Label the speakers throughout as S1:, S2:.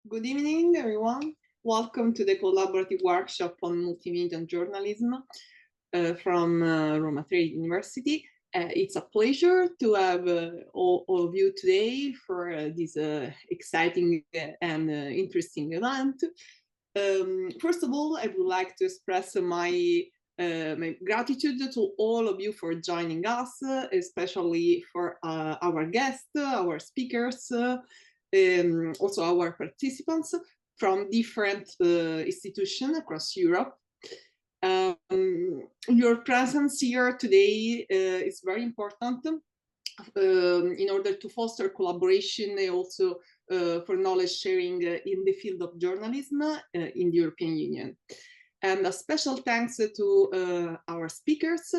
S1: Good evening, everyone. Welcome to the collaborative workshop on multimedia journalism from Roma Trade University. It's a pleasure to have all of you today for this exciting and interesting event. First of all, I would like to express my gratitude to all of you for joining us, especially for our guests, our speakers, also our participants from different institutions across Europe. Your presence here today is very important in order to foster collaboration and also for knowledge sharing in the field of journalism in the European Union. And a special thanks to our speakers,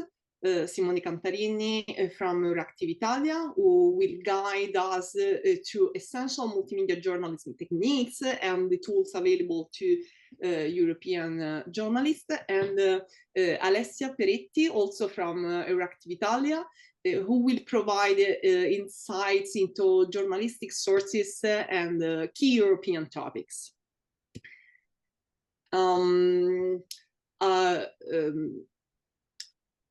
S1: Simone Cantarini from Reactive Italia, who will guide us to essential multimedia journalism techniques and the tools available to European journalists, and Alessia Peretti, also from Reactive Italia, who will provide insights into journalistic sources and key European topics.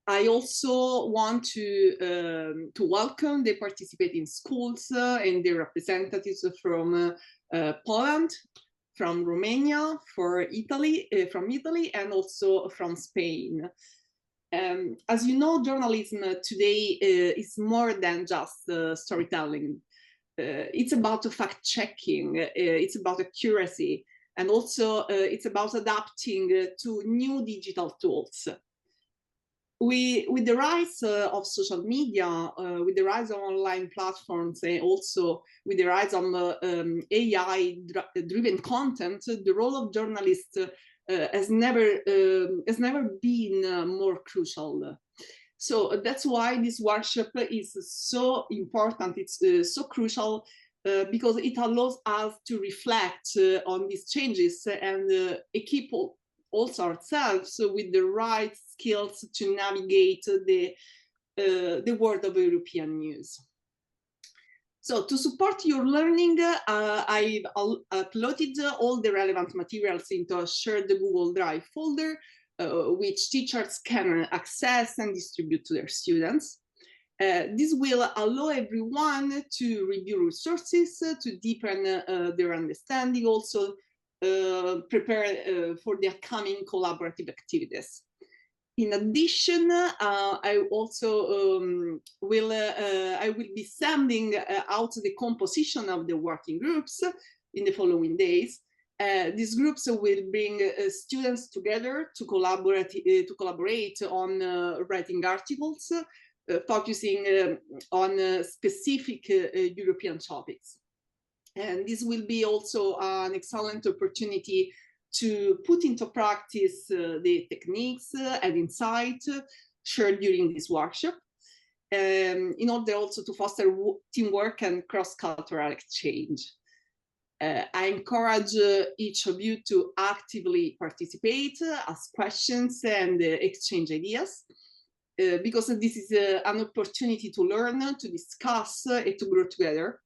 S1: I also want to welcome the participating schools and their representatives from Poland, from Romania, from Italy, and also from Spain. As you know, journalism today is more than just storytelling. It's about fact-checking, it's about accuracy, and also it's about adapting to new digital tools. With the rise of social media, with the rise of online platforms, and also with the rise of AI-driven content, the role of journalists has never been more crucial. So that's why this workshop is so important. It's so crucial because it allows us to reflect on these changes and equip also ourselves with the right skills to navigate the world of European news. So to support your learning, I've uploaded all the relevant materials into a shared Google Drive folder, which teachers can access and distribute to their students. This will allow everyone to review resources, to deepen their understanding, also prepare for the upcoming collaborative activities. In addition, I also will be sending out the composition of the working groups in the following days. These groups will bring students together to collaborate on writing articles, focusing on specific European topics. And this will be also an excellent opportunity to put into practice the techniques and insights shared during this workshop, in order also to foster teamwork and cross-cultural exchange. I encourage each of you to actively participate, ask questions, and exchange ideas, because this is an opportunity to learn, to discuss, and to grow together.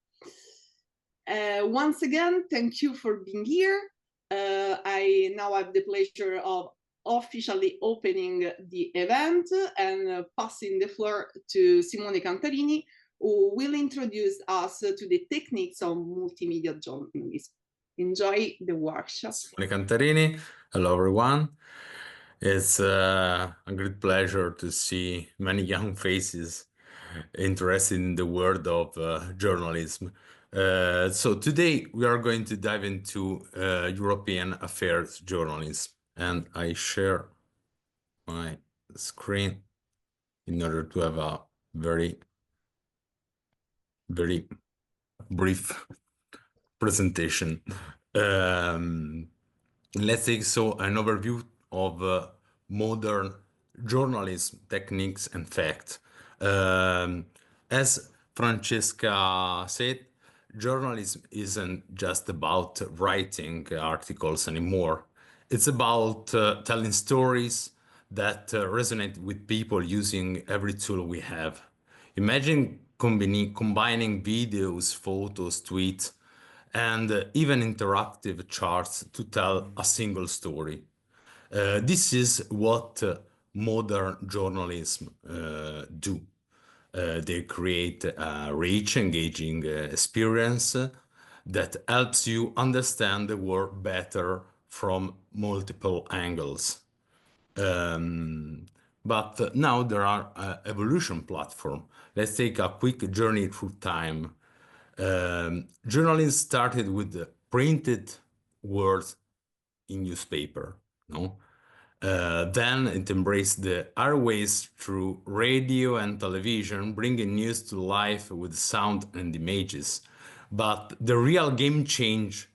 S1: Once again, thank you for being here. I now have the pleasure of officially opening the event and passing the floor to Simone Cantarini, who will introduce us to the techniques of multimedia journalism. Enjoy the workshop.
S2: Simone Cantarini, hello everyone. It's a great pleasure to see many young faces interested in the world of journalism. So today we are going to dive into European affairs journalism, and I share my screen in order to have a very brief presentation. Let's take an overview of modern journalism techniques and facts. As Francesca said, journalism isn't just about writing articles anymore. It's about telling stories that resonate with people using every tool we have. Imagine combining videos, photos, tweets, and even interactive charts to tell a single story. This is what modern journalism do. They create a rich, engaging experience that helps you understand the world better from multiple angles. But now there are evolution platform. Let's take a quick journey through time. Journalism started with the printed words in newspaper, no? Then it embraced the airways through radio and television, bringing news to life with sound and images. But the real game change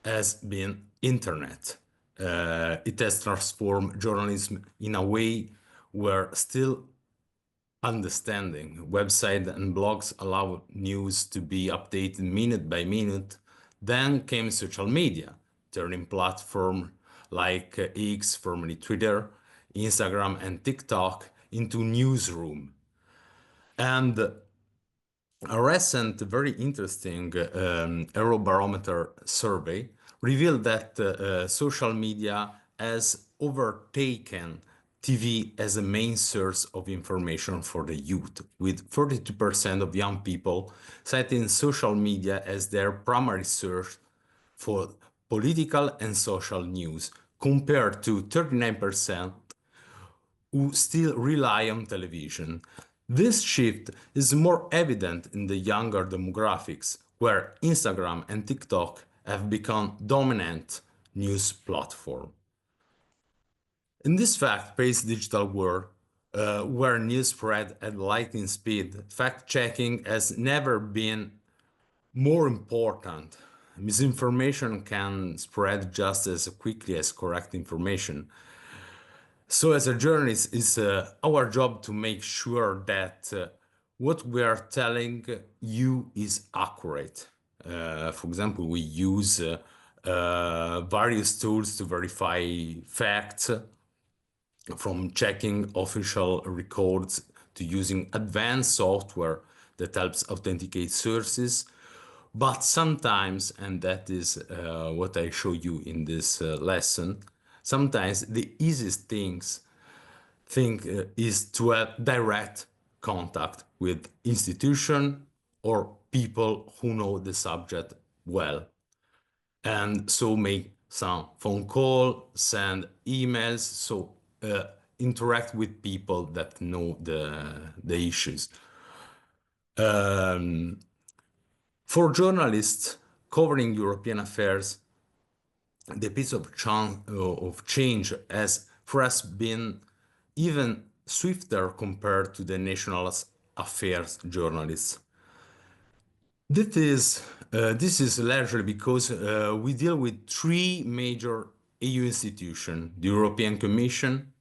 S2: has been internet. It has transformed journalism in a way where still understanding. Websites and blogs allow news to be updated minute by minute. Then came social media, turning platforms like X, formerly Twitter, Instagram, and TikTok into newsroom. And a recent, very interesting Eurobarometer survey revealed that social media has overtaken TV as a main source of information for the youth, with 42% of young people citing social media as their primary source for political and social news, compared to 39% who still rely on television. This shift is more evident in the younger demographics, where Instagram and TikTok have become dominant news platforms. In this fact-paced digital world, where news spread at lightning speed, fact-checking has never been more important. Misinformation can spread just as quickly as correct information. So as a journalist, it's our job to make sure that what we are telling you is accurate. For example, we use various tools to verify facts, from checking official records to using advanced software that helps authenticate sources. But sometimes, and that is what I show you in this lesson, sometimes the easiest thing is to have direct contact with institution or people who know the subject well. And so make some phone call, send emails, so interact with people that know the issues. For journalists covering European affairs, the pace of change has perhaps been even swifter compared to the national affairs journalists. This is largely because we deal with three major EU institutions: the European Commission,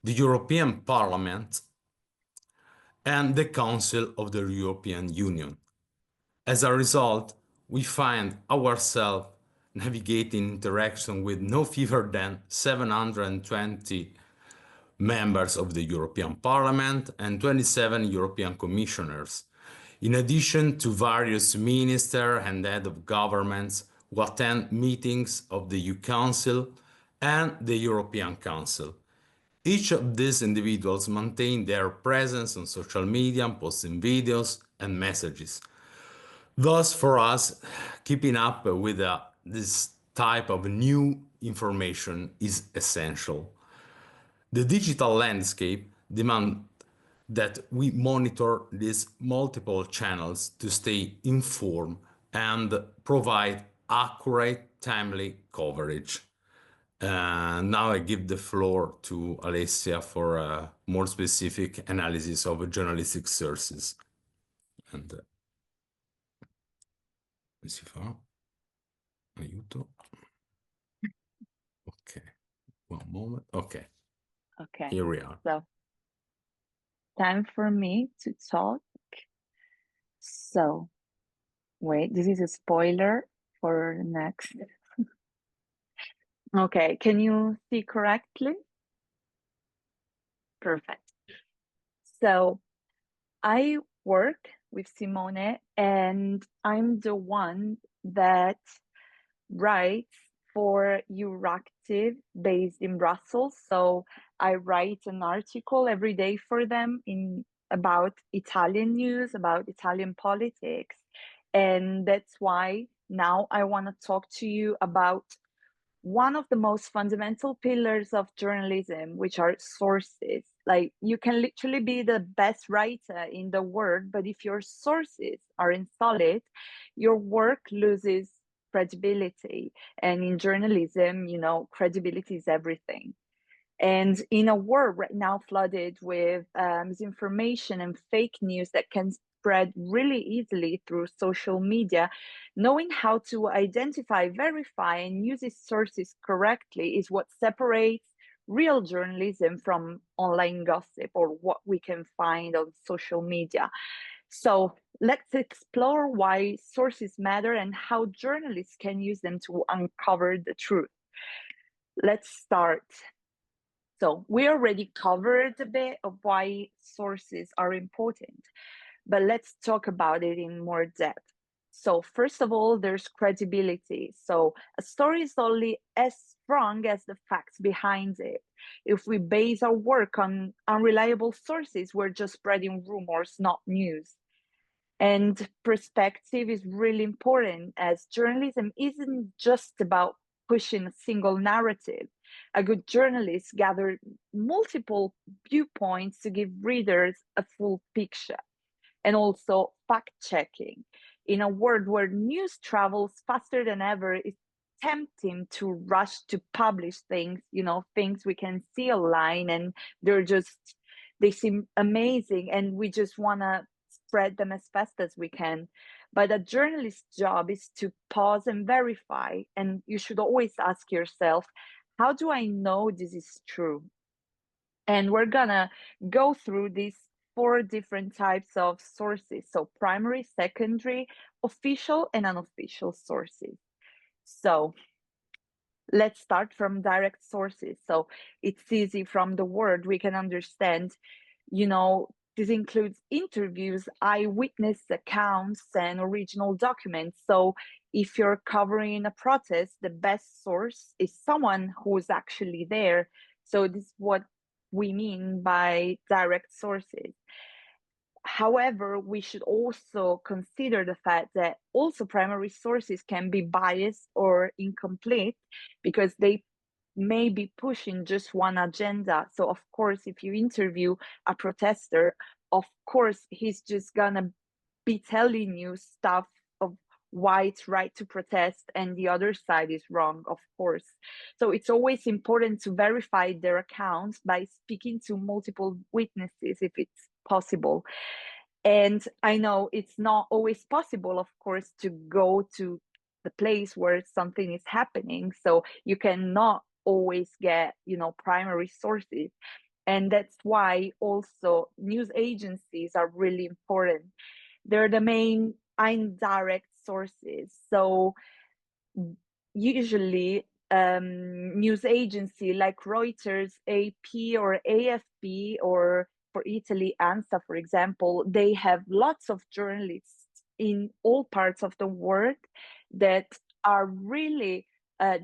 S2: the European Parliament, and the Council of the European Union. As a result, we find ourselves navigating interaction with no fewer than 720 members of the European Parliament and 27 European commissioners, in addition to various ministers and heads of governments who attend meetings of the EU Council and the European Council. Each of these individuals maintain their presence on social media, posting videos and messages. Thus, for us, keeping up with this type of new information is essential. The digital landscape demands that we monitor these multiple channels to stay informed and provide accurate, timely coverage. Now I give the floor to Alessia for a more specific analysis of journalistic sources. And come si fa? Aiuto. Okay, one moment. Okay.
S3: Okay.
S2: Here we are.
S3: So, time for me to talk. So, wait, this is a spoiler for next. Okay, can you see correctly? Perfect. So, I work with Simone and I'm the one that writes for Euractiv based in Brussels. So I write an article every day for them about Italian news, about Italian politics. And that's why now I want to talk to you about one of the most fundamental pillars of journalism, which are sources. Like, you can literally be the best writer in the world, but if your sources aren't solid, your work loses credibility. And in journalism, you know, credibility is everything. And in a world right now flooded with misinformation and fake news that can spread really easily through social media, knowing how to identify, verify, and use its sources correctly is what separates real journalism from online gossip or what we can find on social media. So let's explore why sources matter and how journalists can use them to uncover the truth. Let's start. So we already covered a bit of why sources are important, but let's talk about it in more depth. So first of all, there's credibility. So a story is only as strong as the facts behind it. If we base our work on unreliable sources, we're just spreading rumors, not news. And perspective is really important, as journalism isn't just about pushing a single narrative. A good journalist gathers multiple viewpoints to give readers a full picture. And also fact checking. In a world where news travels faster than ever, it's tempting to rush to publish things, you know, things we can see online and they seem amazing and we just want to spread them as fast as we can. But a journalist's job is to pause and verify. And you should always ask yourself, how do I know this is true? And we're gonna go through these 4 different types of sources. So primary, secondary, official, and unofficial sources. So let's start from direct sources. So it's easy, from the word we can understand, you know, this includes interviews, eyewitness accounts, and original documents. So if you're covering a protest, the best source is someone who's actually there. So this is what we mean by direct sources. However, we should also consider the fact that also primary sources can be biased or incomplete because they may be pushing just one agenda. So of course, if you interview a protester, of course, he's just gonna be telling you stuff of why it's right to protest and the other side is wrong, of course. So it's always important to verify their accounts by speaking to multiple witnesses if it's possible. And I know it's not always possible, of course, to go to the place where something is happening. So you cannot always get, you know, primary sources. And that's why also news agencies are really important. They're the main indirect sources. So usually news agency like Reuters, AP, or AFP, or for Italy, ANSA, for example, they have lots of journalists in all parts of the world that are really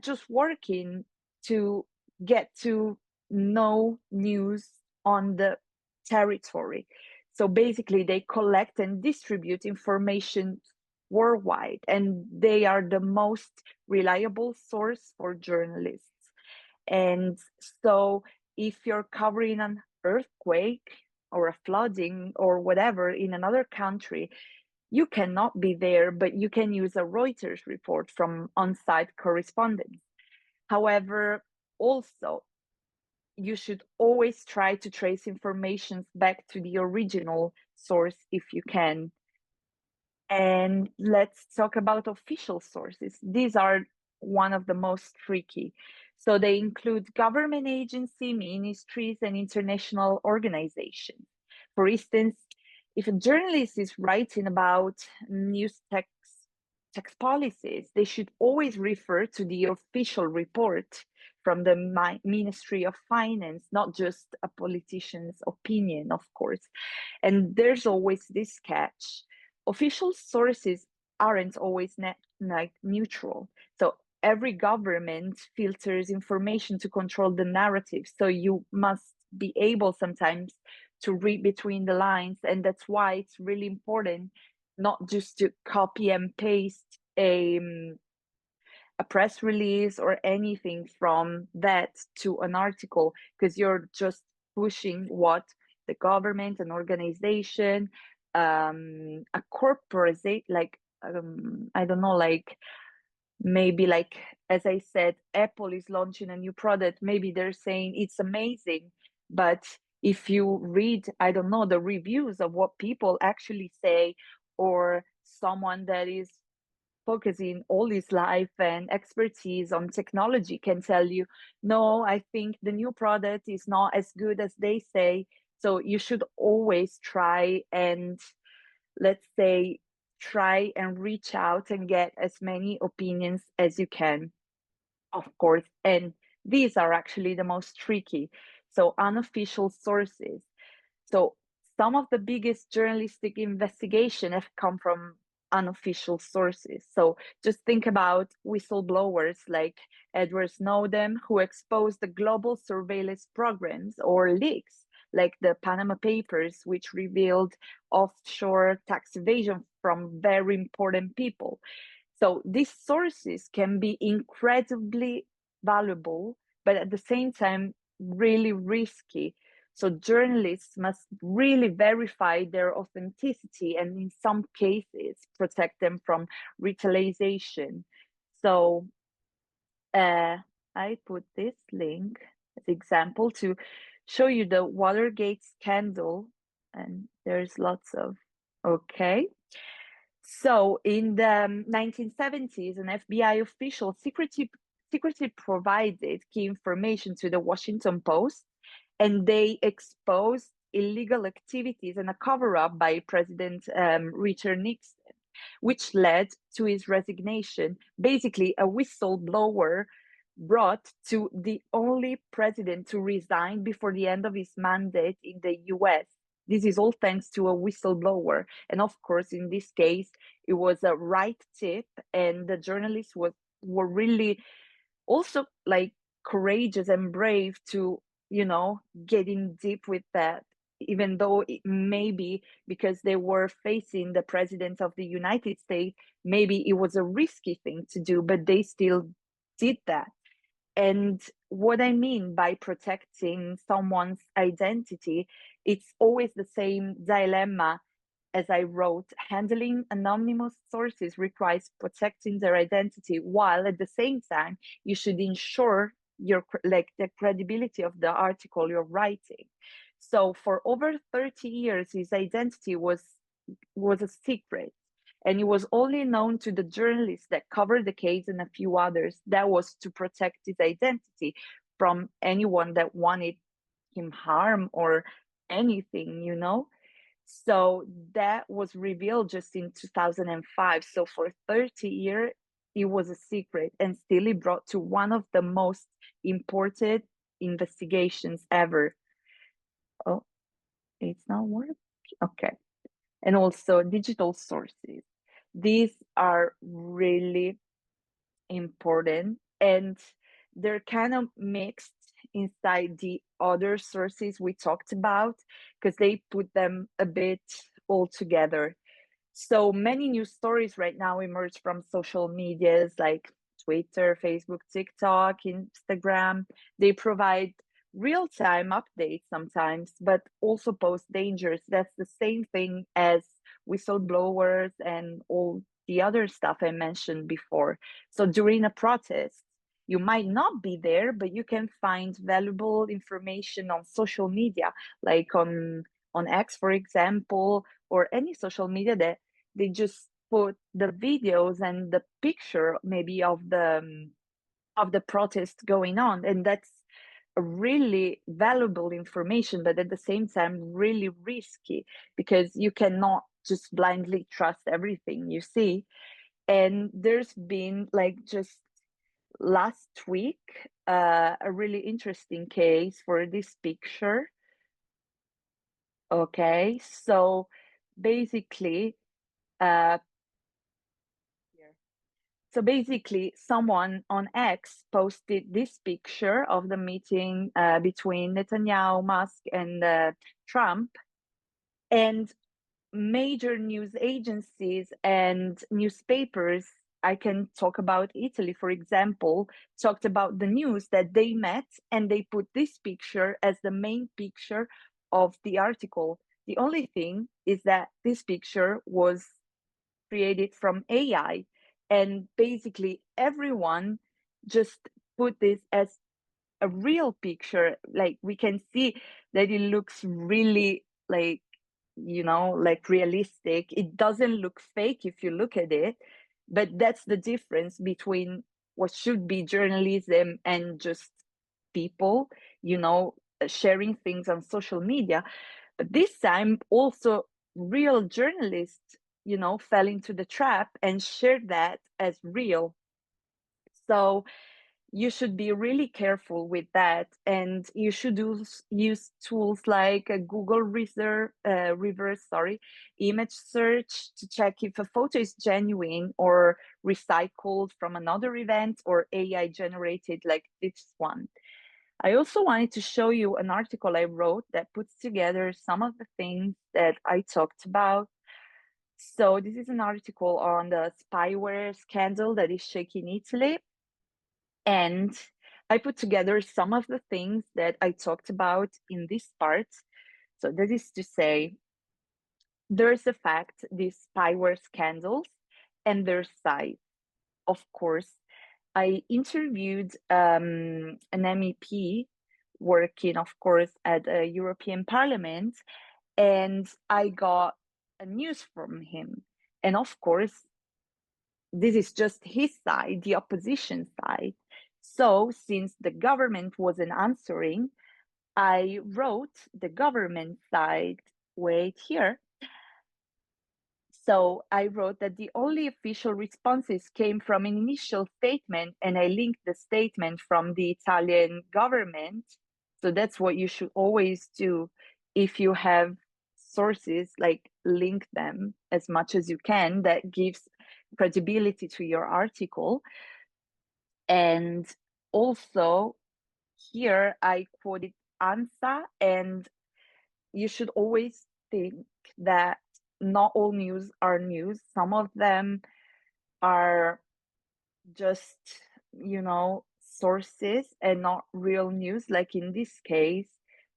S3: just working to get to know news on the territory. So basically, they collect and distribute information worldwide, and they are the most reliable source for journalists. And so if you're covering an earthquake or a flooding or whatever in another country, you cannot be there, but you can use a Reuters report from on-site correspondents. However, also, you should always try to trace information back to the original source if you can. And let's talk about official sources. These are one of the most tricky. So they include government agency, ministries, and international organizations. For instance, if a journalist is writing about news tax policies, they should always refer to the official report from the Ministry of Finance, not just a politician's opinion, of course. And there's always this catch. Official sources aren't always like neutral. So every government filters information to control the narrative. So you must be able sometimes to read between the lines, and that's why it's really important not just to copy and paste a press release or anything from that to an article, because you're just pushing what the government, an organization, a corporate, like I don't know, like maybe like, as I said, Apple is launching a new product. Maybe they're saying it's amazing, but if you read, I don't know, the reviews of what people actually say, or someone that is focusing all his life and expertise on technology can tell you, no, I think the new product is not as good as they say. So you should always try and, let's say, try and reach out and get as many opinions as you can, of course. And these are actually the most tricky. So unofficial sources. So some of the biggest journalistic investigation have come from unofficial sources. So just think about whistleblowers like Edward Snowden, who exposed the global surveillance programs, or leaks like the Panama Papers, which revealed offshore tax evasion from very important people. So these sources can be incredibly valuable, but at the same time, really risky. So journalists must really verify their authenticity, and in some cases, protect them from retaliation. So I put this link as example to show you the Watergate scandal, and there's lots of, okay. So in the 1970s, an FBI official secretly provided key information to the Washington Post, and they exposed illegal activities and a cover-up by President Richard Nixon, which led to his resignation. Basically, a whistleblower brought to the only president to resign before the end of his mandate in the US. This is all thanks to a whistleblower. And of course, in this case, it was a right tip, and the journalists were really also like courageous and brave to, get in deep with that, even though it maybe because they were facing the president of the United States, maybe it was a risky thing to do, but they still did that. And what I mean by protecting someone's identity, it's always the same dilemma as I wrote. Handling anonymous sources requires protecting their identity, while at the same time, you should ensure the credibility of the article you're writing. So for over 30 years, his identity was a secret, and it was only known to the journalists that covered the case and a few others. That was to protect his identity from anyone that wanted him harm or anything. So that was revealed just in 2005. So for 30 years, it was a secret, and still it brought to one of the most important investigations ever. Oh, it's not working. Okay. And also digital sources. These are really important, and they're kind of mixed inside the other sources we talked about, because they put them a bit all together. So many news stories right now emerge from social medias like Twitter, Facebook, TikTok, Instagram. They provide real-time updates sometimes, but also pose dangers. That's the same thing as whistleblowers and all the other stuff I mentioned before. So during a protest, you might not be there, but you can find valuable information on social media, like on X, for example, or any social media that they just put the videos and the picture maybe of the protest going on, and that's a really valuable information, but at the same time really risky, because you cannot just blindly trust everything you see. And there's been like just last week a really interesting case for this picture. Okay, so basically So basically, someone on X posted this picture of the meeting between Netanyahu, Musk, and Trump, and major news agencies and newspapers, I can talk about Italy, for example, talked about the news that they met, and they put this picture as the main picture of the article. The only thing is that this picture was created from AI, and basically everyone just put this as a real picture. Like, we can see that it looks really like, you know, like realistic. It doesn't look fake if you look at it, but that's the difference between what should be journalism and just people, you know, sharing things on social media. But this time also real journalists, you know, fell into the trap and shared that as real. So you should be really careful with that, and you should use tools like a Google reverse image search to check if a photo is genuine or recycled from another event or AI generated like this one. I also wanted to show you an article I wrote that puts together some of the things that I talked about. So this is an article on the spyware scandal that is shaking Italy. And I put together some of the things that I talked about in this part. So that is to say, there's a fact, these spyware scandals and their size. Of course, I interviewed an MEP working, of course, at the European Parliament, and I got a news from him. And of course, this is just his side, the opposition side. So since the government wasn't answering, I wrote the government side, wait here. So I wrote that the only official responses came from an initial statement, and I linked the statement from the Italian government. So that's what you should always do. If you have sources, like, link them as much as you can. That gives credibility to your article. And also here I quoted ANSA, and you should always think that not all news are news. Some of them are just, you know, sources and not real news, like in this case.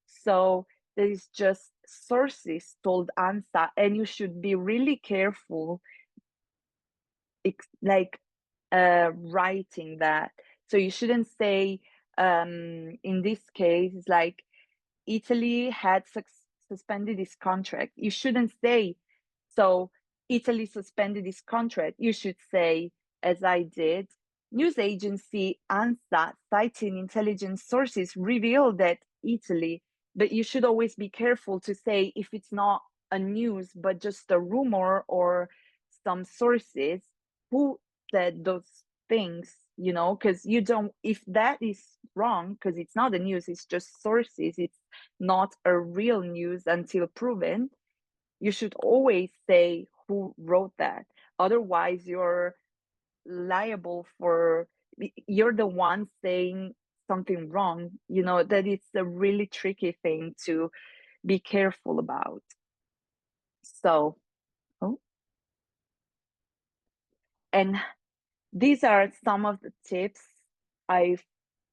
S3: So there is just sources told ANSA, and you should be really careful, like writing that. So you shouldn't say, in this case, it's like Italy had suspended its contract. You shouldn't say, so Italy suspended its contract. You should say, as I did, news agency ANSA, citing intelligence sources, revealed that Italy. But you should always be careful to say, if it's not a news, but just a rumor or some sources, who said those things, you know, because you don't, if that is wrong, because it's not the news, it's just sources, it's not a real news until proven, you should always say who wrote that. Otherwise, you're liable for, you're the one saying something wrong, you know, that it's a really tricky thing to be careful about. So, and these are some of the tips I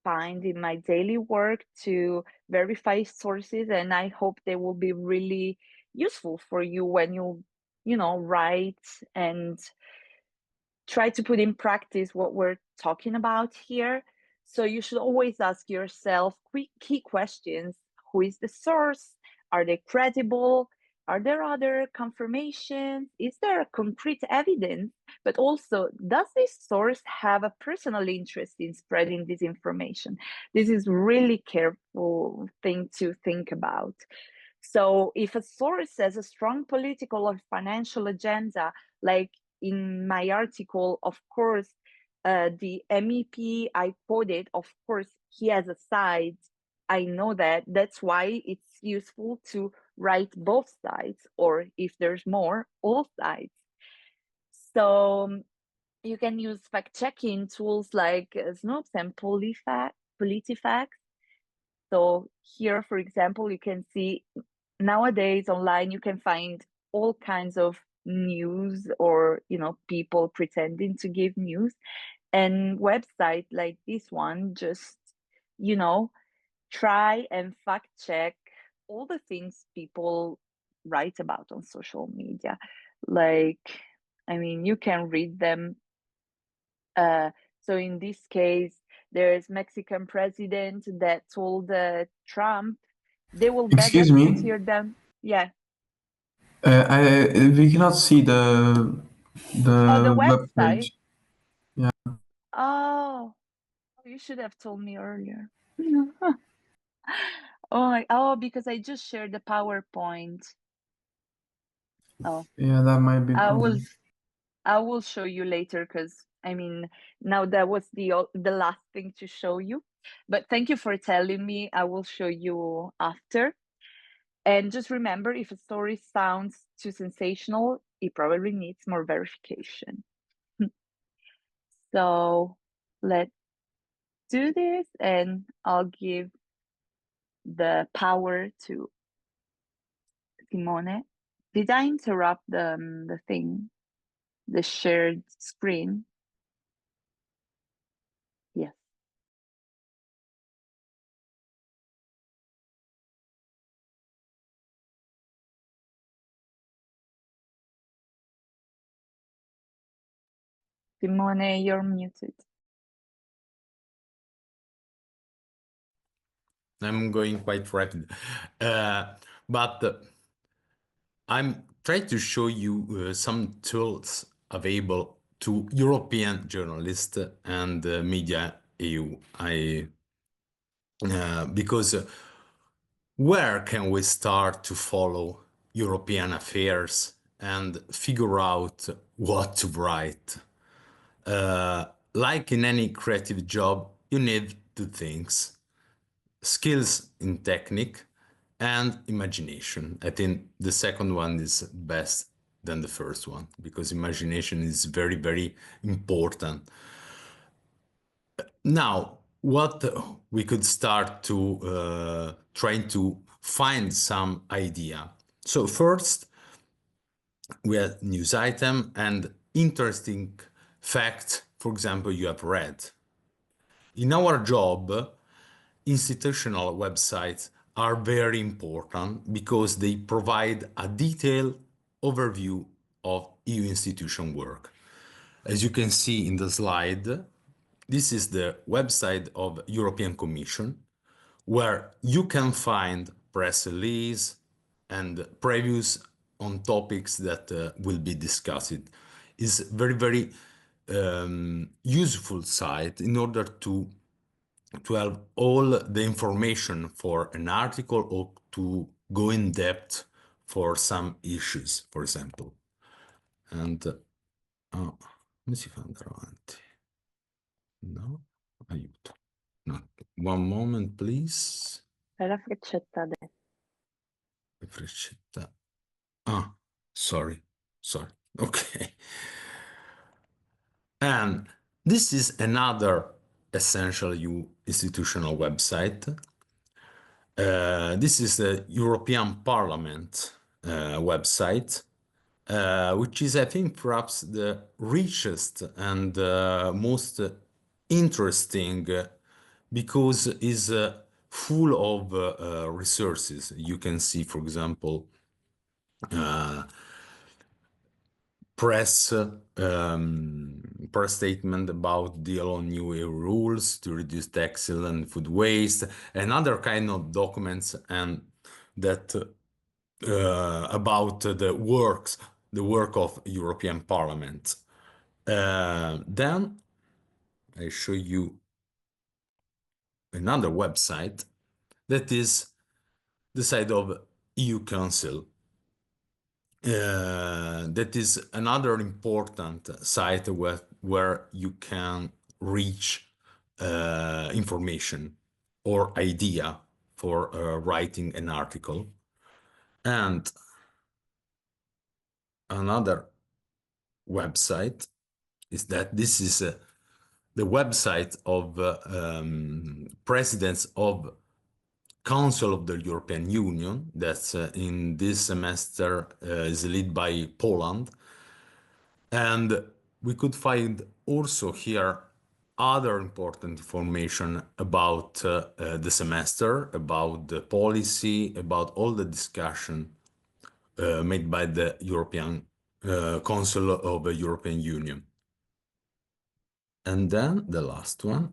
S3: find in my daily work to verify sources, and I hope they will be really useful for you when you know, write and try to put in practice what we're talking about here. So you should always ask yourself key questions. Who is the source? Are they credible? Are there other confirmations? Is there concrete evidence? But also, does this source have a personal interest in spreading this information? This is really careful thing to think about. So if a source has a strong political or financial agenda, like in my article, of course, the MEP I quoted, of course, he has a side. I know that. That's why it's useful to write both sides, or if there's more, all sides. So you can use fact-checking tools like Snopes and PolitiFact. So here, for example, you can see nowadays online you can find all kinds of news, or people pretending to give news, and website like this one just try and fact check all the things people write about on social media. Like, I mean, you can read them. So in this case, there's Mexican president that told Trump they will beg
S4: Excuse
S3: us to
S4: me.
S3: tear down. Yeah.
S4: We cannot see
S3: The
S4: the web
S3: website.
S4: page. Yeah.
S3: Oh, you should have told me earlier. Because I just shared the PowerPoint. Oh,
S4: Yeah, that might be a
S3: I will
S4: problem.
S3: I will show you later, because I mean, now that was the last thing to show you. But thank you for telling me. I will show you after. And just remember, if a story sounds too sensational, it probably needs more verification. So let's do this, and I'll give the power to Simone. Did I interrupt the thing, the shared screen? Yes. Simone, you're muted.
S2: I'm going quite rapid, but I'm trying to show you some tools available to European journalists and media EU. Because where can we start to follow European affairs and figure out what to write? Like in any creative job, you need two things: skills in technique and imagination. I think the second one is best than the first one, because imagination is very, very important. Now, what we could start to trying to find some idea. So first, we have news item and interesting fact, for example, you have read. In our job, institutional websites are very important because they provide a detailed overview of EU institution work. As you can see in the slide, this is the website of European Commission, where you can find press release and previews on topics that will be discussed. It's very, very useful site in order to have all the information for an article or to go in depth for some issues, for example. And come si fa andare avanti? No? Aiuto. No. One moment, please.
S3: Fai la freccetta adesso.
S2: La freccetta. Ah, sorry. Okay. And this is another essential institutional website. This is the European Parliament website, which is, I think, perhaps the richest and most interesting because is full of resources. You can see, for example, press statement about deal on new EU rules to reduce textile and food waste, and other kind of documents, and that about the work of European Parliament. Then I show you another website that is the site of EU Council. That is another important site where you can reach information or idea for writing an article. And another website is that this is the website of presidents of Council of the European Union, that's in this semester is led by Poland. And we could find also here other important information about the semester, about the policy, about all the discussion made by the European Council of the European Union. And then the last one.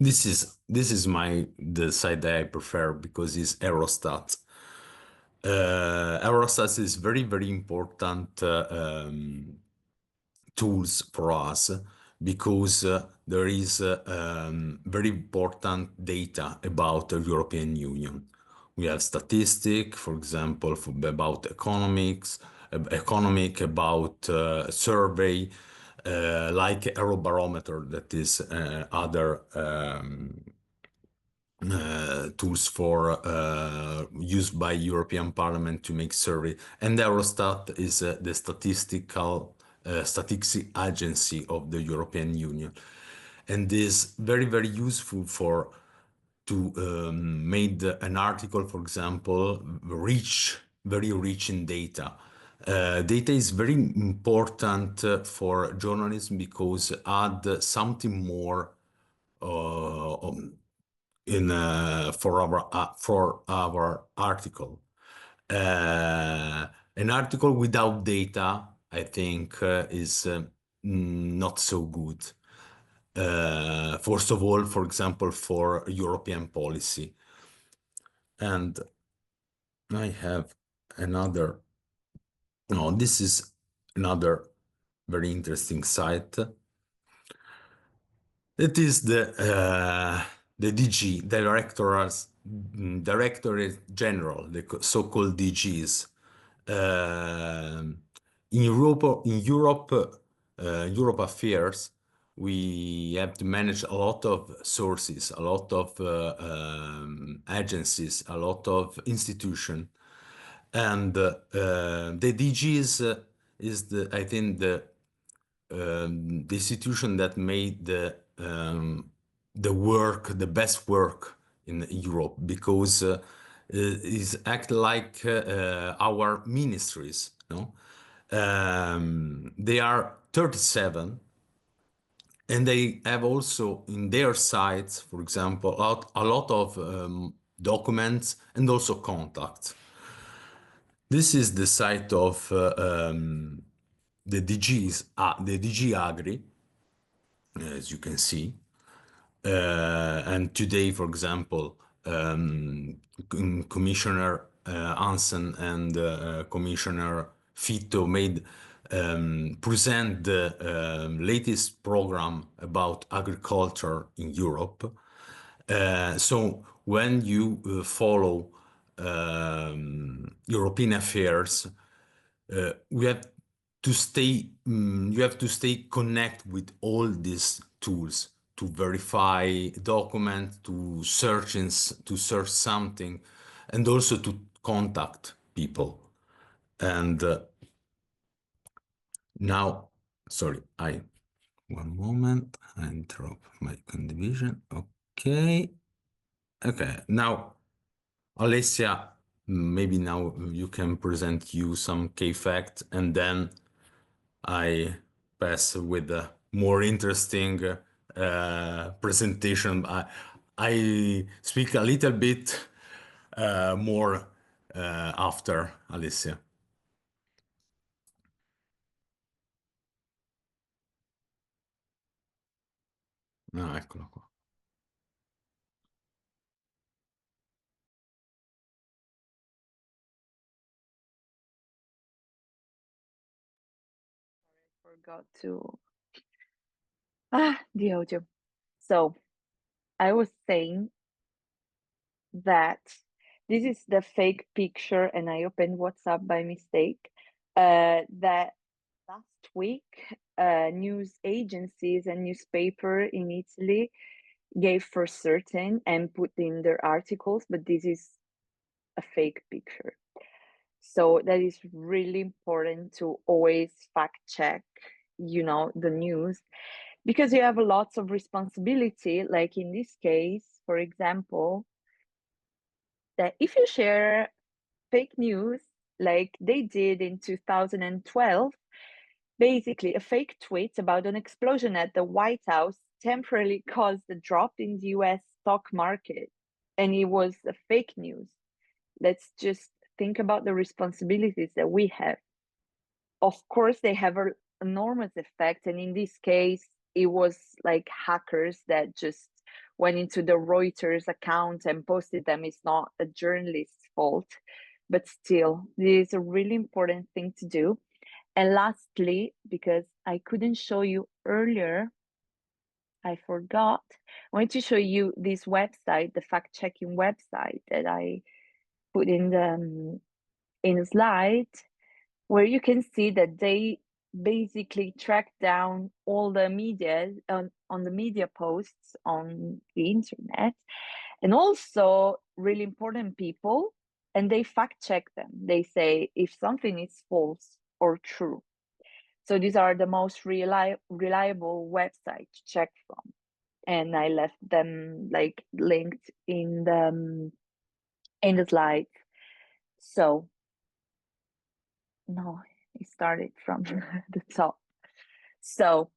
S2: This is the site that I prefer because it's Eurostat. Eurostat is very important tools for us because there is very important data about the European Union. We have statistics, for example, about economics, about survey, like Eurobarometer, that is other tools for used by European Parliament to make survey. And Eurostat is the statistics agency of the European Union, and is very useful for to made an article, for example, very rich in data. Data is very important for journalism because add something more in for our article. An article without data, I think, is not so good. First of all, for example, for European policy. And I have another, no, this is another very interesting site. It is the DG, Directorate General, the so-called DGs. In Europe affairs, we have to manage a lot of sources, a lot of agencies, a lot of institutions, and the DGs is I think the institution that made the best work in Europe, because is act like our ministries, no? They are 37, and they have also in their sites, for example, a lot of documents and also contacts. This is the site of the DGs, the DG Agri, as you can see. And today, for example, Commissioner Hansen and Commissioner Fitto present the latest program about agriculture in Europe. So when you follow European affairs, we have to stay. You have to stay connected with all these tools to verify documents, to search something, and also to contact people. And now, sorry, one moment, I interrupt my condivision. Okay. Now, Alessia, maybe now you can present some key facts, and then I pass with a more interesting presentation. I speak a little bit more after Alessia. Ah, eccolo qua.
S3: Forgot to the audio. So I was saying that this is the fake picture, and I opened WhatsApp by mistake. That last week, news agencies and newspaper in Italy gave for certain and put in their articles, but this is a fake picture. So that is really important to always fact check, the news, because you have lots of responsibility. Like in this case, for example, that if you share fake news like they did in 2012, basically a fake tweet about an explosion at the White House temporarily caused a drop in the US stock market, and it was a fake news. Let's just think about the responsibilities that we have. Of course, they have an enormous effect, and in this case, it was like hackers that just went into the Reuters account and posted them. It's not a journalist's fault, but still, this is a really important thing to do. And lastly, because I couldn't show you earlier, I forgot, I want to show you this website, the fact-checking website that I put in the slide, where you can see that they basically track down all the media on the media posts on the internet, and also really important people, and they fact check them. They say if something is false or true. So these are the most reliable websites to check from, and I left them like linked in the slide. So no, it started from the top. So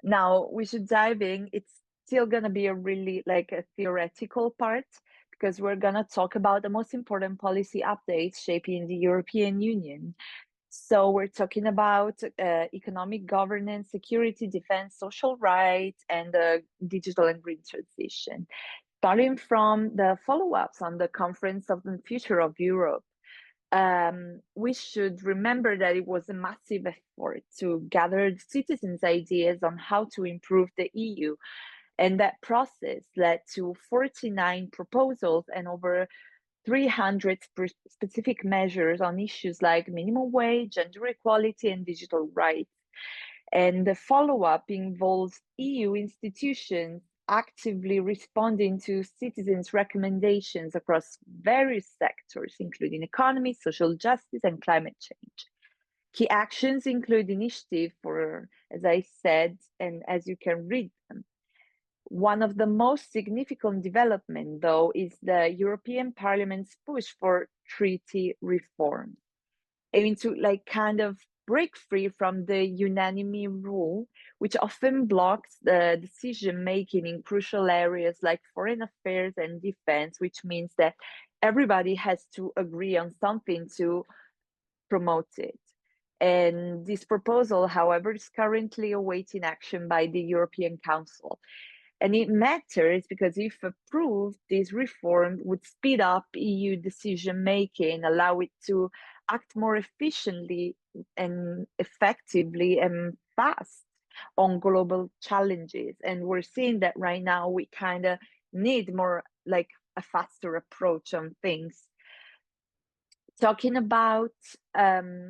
S3: now we should dive in. It's still gonna be a really like a theoretical part, because we're gonna talk about the most important policy updates shaping the European Union. So we're talking about economic governance, security, defense, social rights, and the digital and green transition. Starting from the follow-ups on the Conference of the Future of Europe, we should remember that it was a massive effort to gather citizens' ideas on how to improve the EU. And that process led to 49 proposals and over 300 specific measures on issues like minimum wage, gender equality, and digital rights. And the follow-up involves EU institutions actively responding to citizens' recommendations across various sectors, including economy, social justice, and climate change. Key actions include initiative for, as I said, and as you can read them. One of the most significant development, though, is the European Parliament's push for treaty reform, aiming to like kind of break free from the unanimity rule, which often blocks the decision making in crucial areas like foreign affairs and defense, which means that everybody has to agree on something to promote it. And this proposal, however, is currently awaiting action by the European Council. And it matters because if approved, this reform would speed up EU decision making, allow it to act more efficiently and effectively and fast on global challenges. And we're seeing that right now we kind of need more like a faster approach on things. Talking about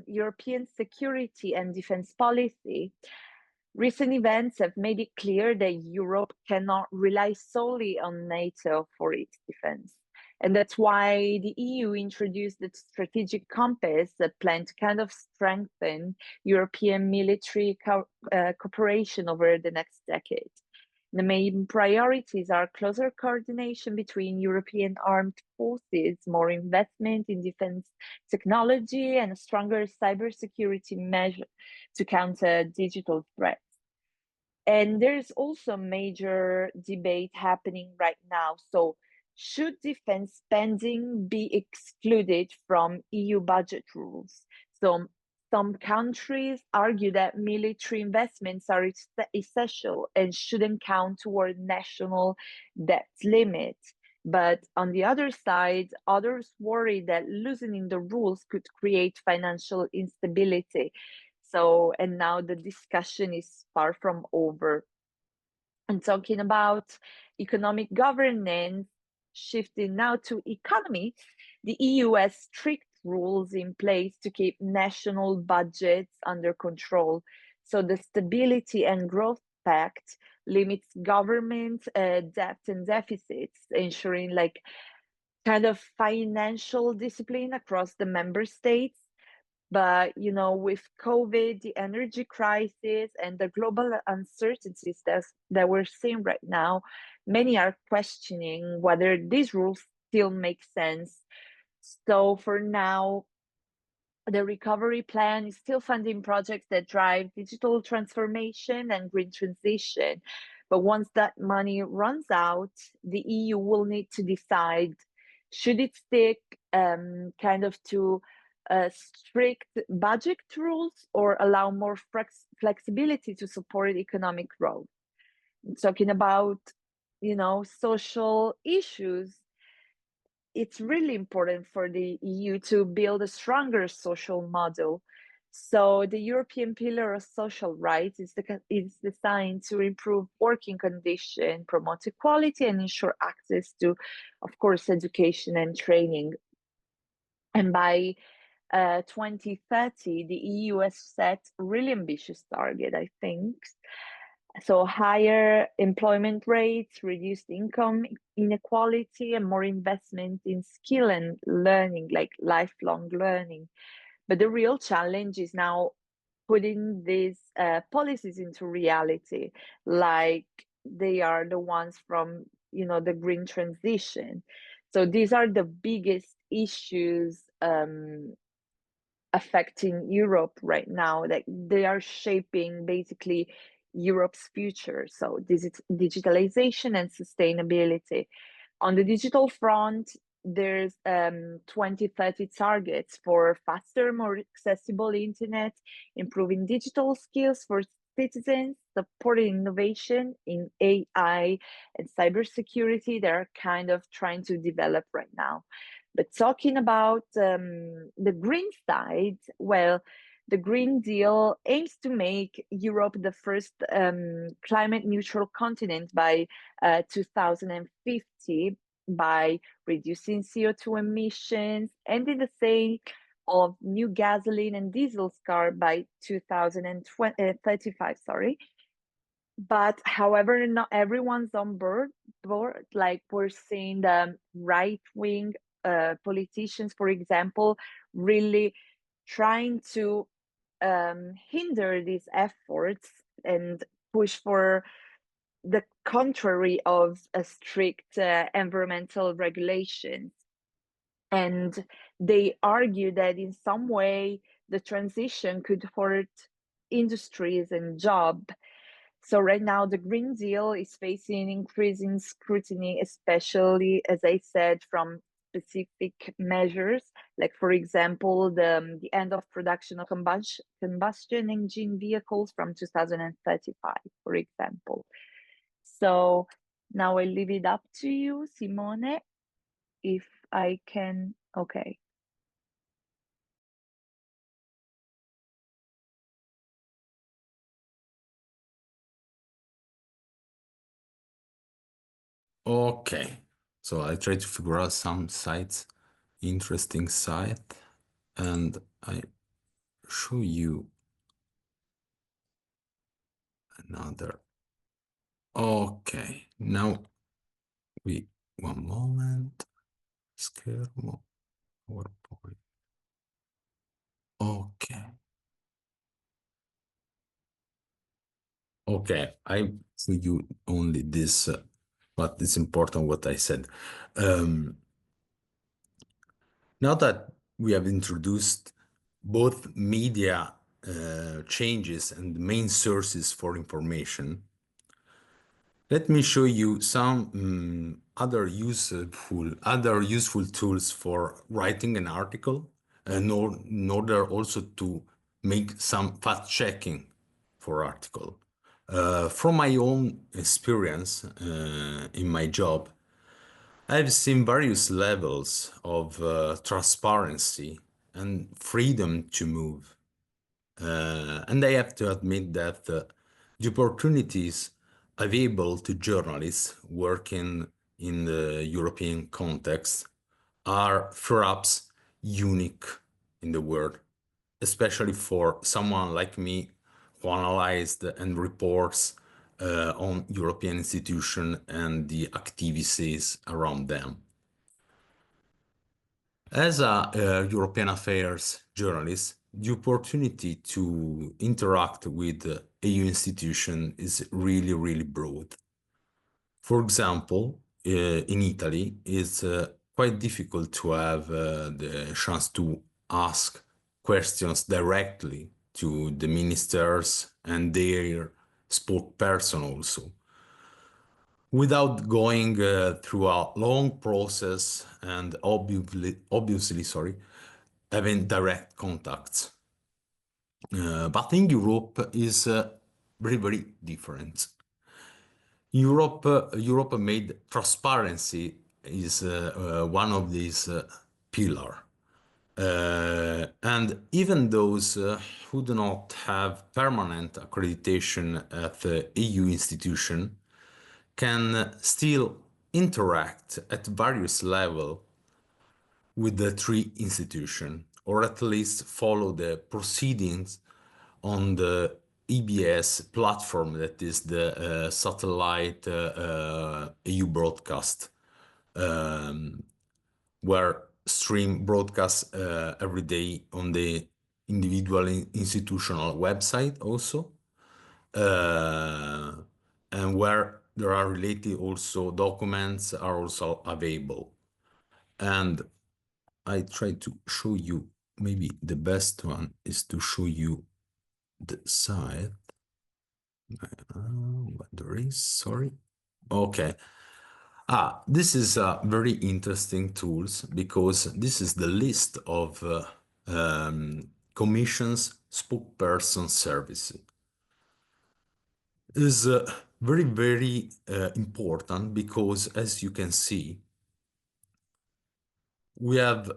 S3: European security and defense policy, recent events have made it clear that Europe cannot rely solely on NATO for its defense. And that's why the EU introduced the strategic compass, that plan to kind of strengthen European military cooperation over the next decade. The main priorities are closer coordination between European armed forces, more investment in defense technology, and a stronger cybersecurity measure to counter digital threats. And there's also major debate happening right now. So should defense spending be excluded from EU budget rules? So some countries argue that military investments are essential and shouldn't count toward national debt limits. But on the other side, others worry that loosening the rules could create financial instability. So, and now the discussion is far from over. And talking about economic governance, shifting now to economy, the EU has strict rules in place to keep national budgets under control. So the Stability and Growth Pact limits government debt and deficits, ensuring like kind of financial discipline across the member states. But with COVID, the energy crisis, and the global uncertainties that we're seeing right now, many are questioning whether these rules still make sense. So for now, the recovery plan is still funding projects that drive digital transformation and green transition. But once that money runs out, the EU will need to decide, should it stick kind of to strict budget rules or allow more flexibility to support economic growth? Talking about, social issues, it's really important for the EU to build a stronger social model. So the European Pillar of Social Rights is designed to improve working conditions, promote equality, and ensure access to, of course, education and training. And by 2030, the EU has set really ambitious target, I think. So higher employment rates, reduced income inequality, and more investment in skill and learning, like lifelong learning. But the real challenge is now putting these policies into reality, like they are the ones from the green transition. So these are the biggest issues affecting Europe right now, that they are shaping basically Europe's future. So this is digitalization and sustainability. On the digital front, there's 2030 targets for faster, more accessible internet, improving digital skills for citizens, supporting innovation in AI and cybersecurity. They're kind of trying to develop right now. But talking about the green side, well, the Green Deal aims to make Europe the first climate neutral continent by 2050 by reducing CO2 emissions, ending the sale of new gasoline and diesel car by 2035, sorry. But however, not everyone's on board. Like we're seeing the right-wing politicians, for example, really trying to hinder these efforts and push for the contrary of a strict environmental regulations. And they argue that in some way the transition could hurt industries and jobs. So right now, the Green Deal is facing increasing scrutiny, especially, as I said, from specific measures, like, for example, the end of production of combustion engine vehicles from 2035, for example. So now I leave it up to you, Simone, if I can. Okay.
S2: Okay, so I try to figure out some sites, interesting site, and I show you another. Okay, now one moment, schermo, PowerPoint. Okay. Okay, I show you only this, but it's important what I said. Now that we have introduced both media changes and main sources for information, let me show you some other useful tools for writing an article, in order also to make some fact checking for article. From my own experience in my job, I've seen various levels of transparency and freedom to move. And I have to admit that the opportunities available to journalists working in the European context are perhaps unique in the world, especially for someone like me who analyzed and reports on European institutions and the activities around them. As a European affairs journalist, the opportunity to interact with EU institution is really, really broad. For example, in Italy, it's quite difficult to have the chance to ask questions directly to the ministers and their spokesperson also, without going through a long process and obviously, sorry, having direct contacts. But in Europe is very, very different. Europe made transparency is one of these pillar. And even those who do not have permanent accreditation at the EU institution can still interact at various levels with the three institutions, or at least follow the proceedings on the EBS platform, that is the satellite EU broadcast, where stream broadcasts every day on the individual institutional website also, and where there are related also documents are also available. And I try to show you, maybe the best one is to show you the site. What there is, sorry. Okay. This is very interesting tools, because this is the list of commissions spokesperson services. Is very, very important, because as you can see, we have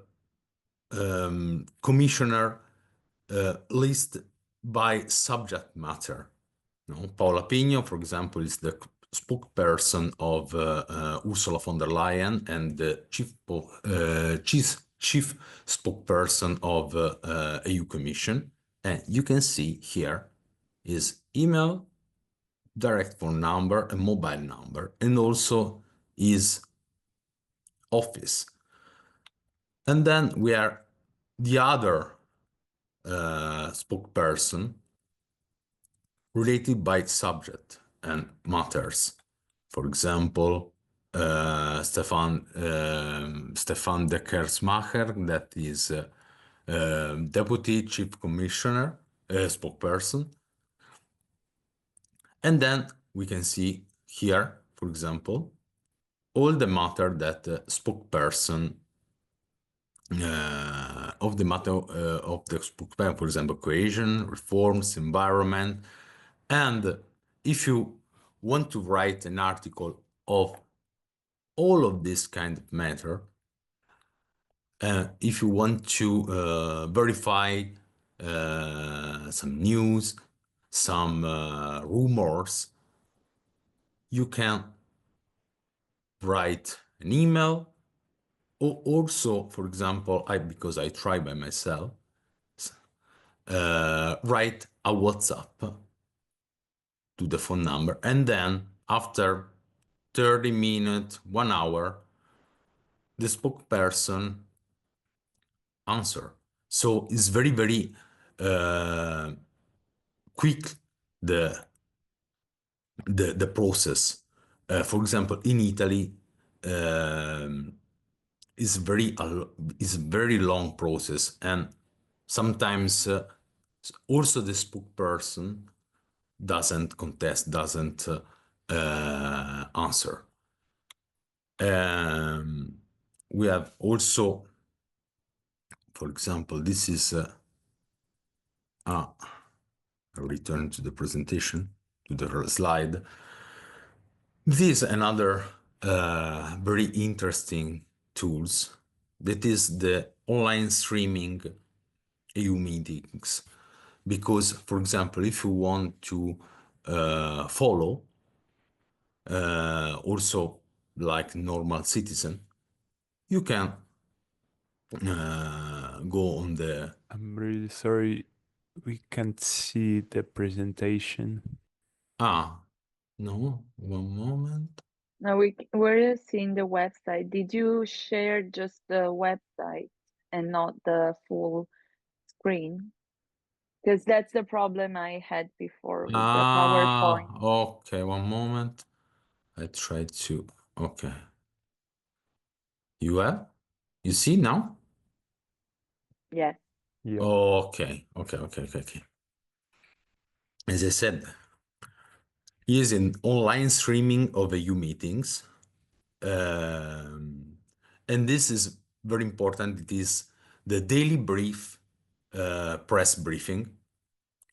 S2: commissioner list by subject matter. No? Paola Pigno, for example, is the spokesperson of Ursula von der Leyen and the chief spokesperson of EU Commission. And you can see here is email, direct phone number, and mobile number, and also his office. And then we are the other spokesperson related by subject and matters. For example, Stefan de Kersmacher, that is Deputy Chief Commissioner, spokesperson. And then we can see here, for example, all the matter that spokesperson of the matter of the spokesperson, for example, cohesion, reforms, environment. And if you want to write an article of all of this kind of matter, if you want to verify some news, some rumors, you can write an email, or also, for example, because I try by myself, write a WhatsApp to the phone number, and then after 30 minutes, 1 hour, the spokesperson answer. So it's very, very quick, the process. For example, in Italy, is very long process, and sometimes also the spokesperson doesn't contest, doesn't answer. We have also, for example, this is I'll return to the presentation, to the slide. This is another very interesting tools, that is the online streaming EU meetings. Because, for example, if you want to follow also like normal citizen, you can go on the...
S5: I'm really sorry, we can't see the presentation.
S2: No, one moment.
S3: No, we're seeing the website. Did you share just the website? and not the full screen, because that's the problem I had before with the PowerPoint.
S2: Okay, one moment. I try to, okay. You see now?
S3: Yes.
S5: Yeah.
S2: Okay. As I said, is an online streaming of EU meetings. And this is very important. It is the daily brief, press briefing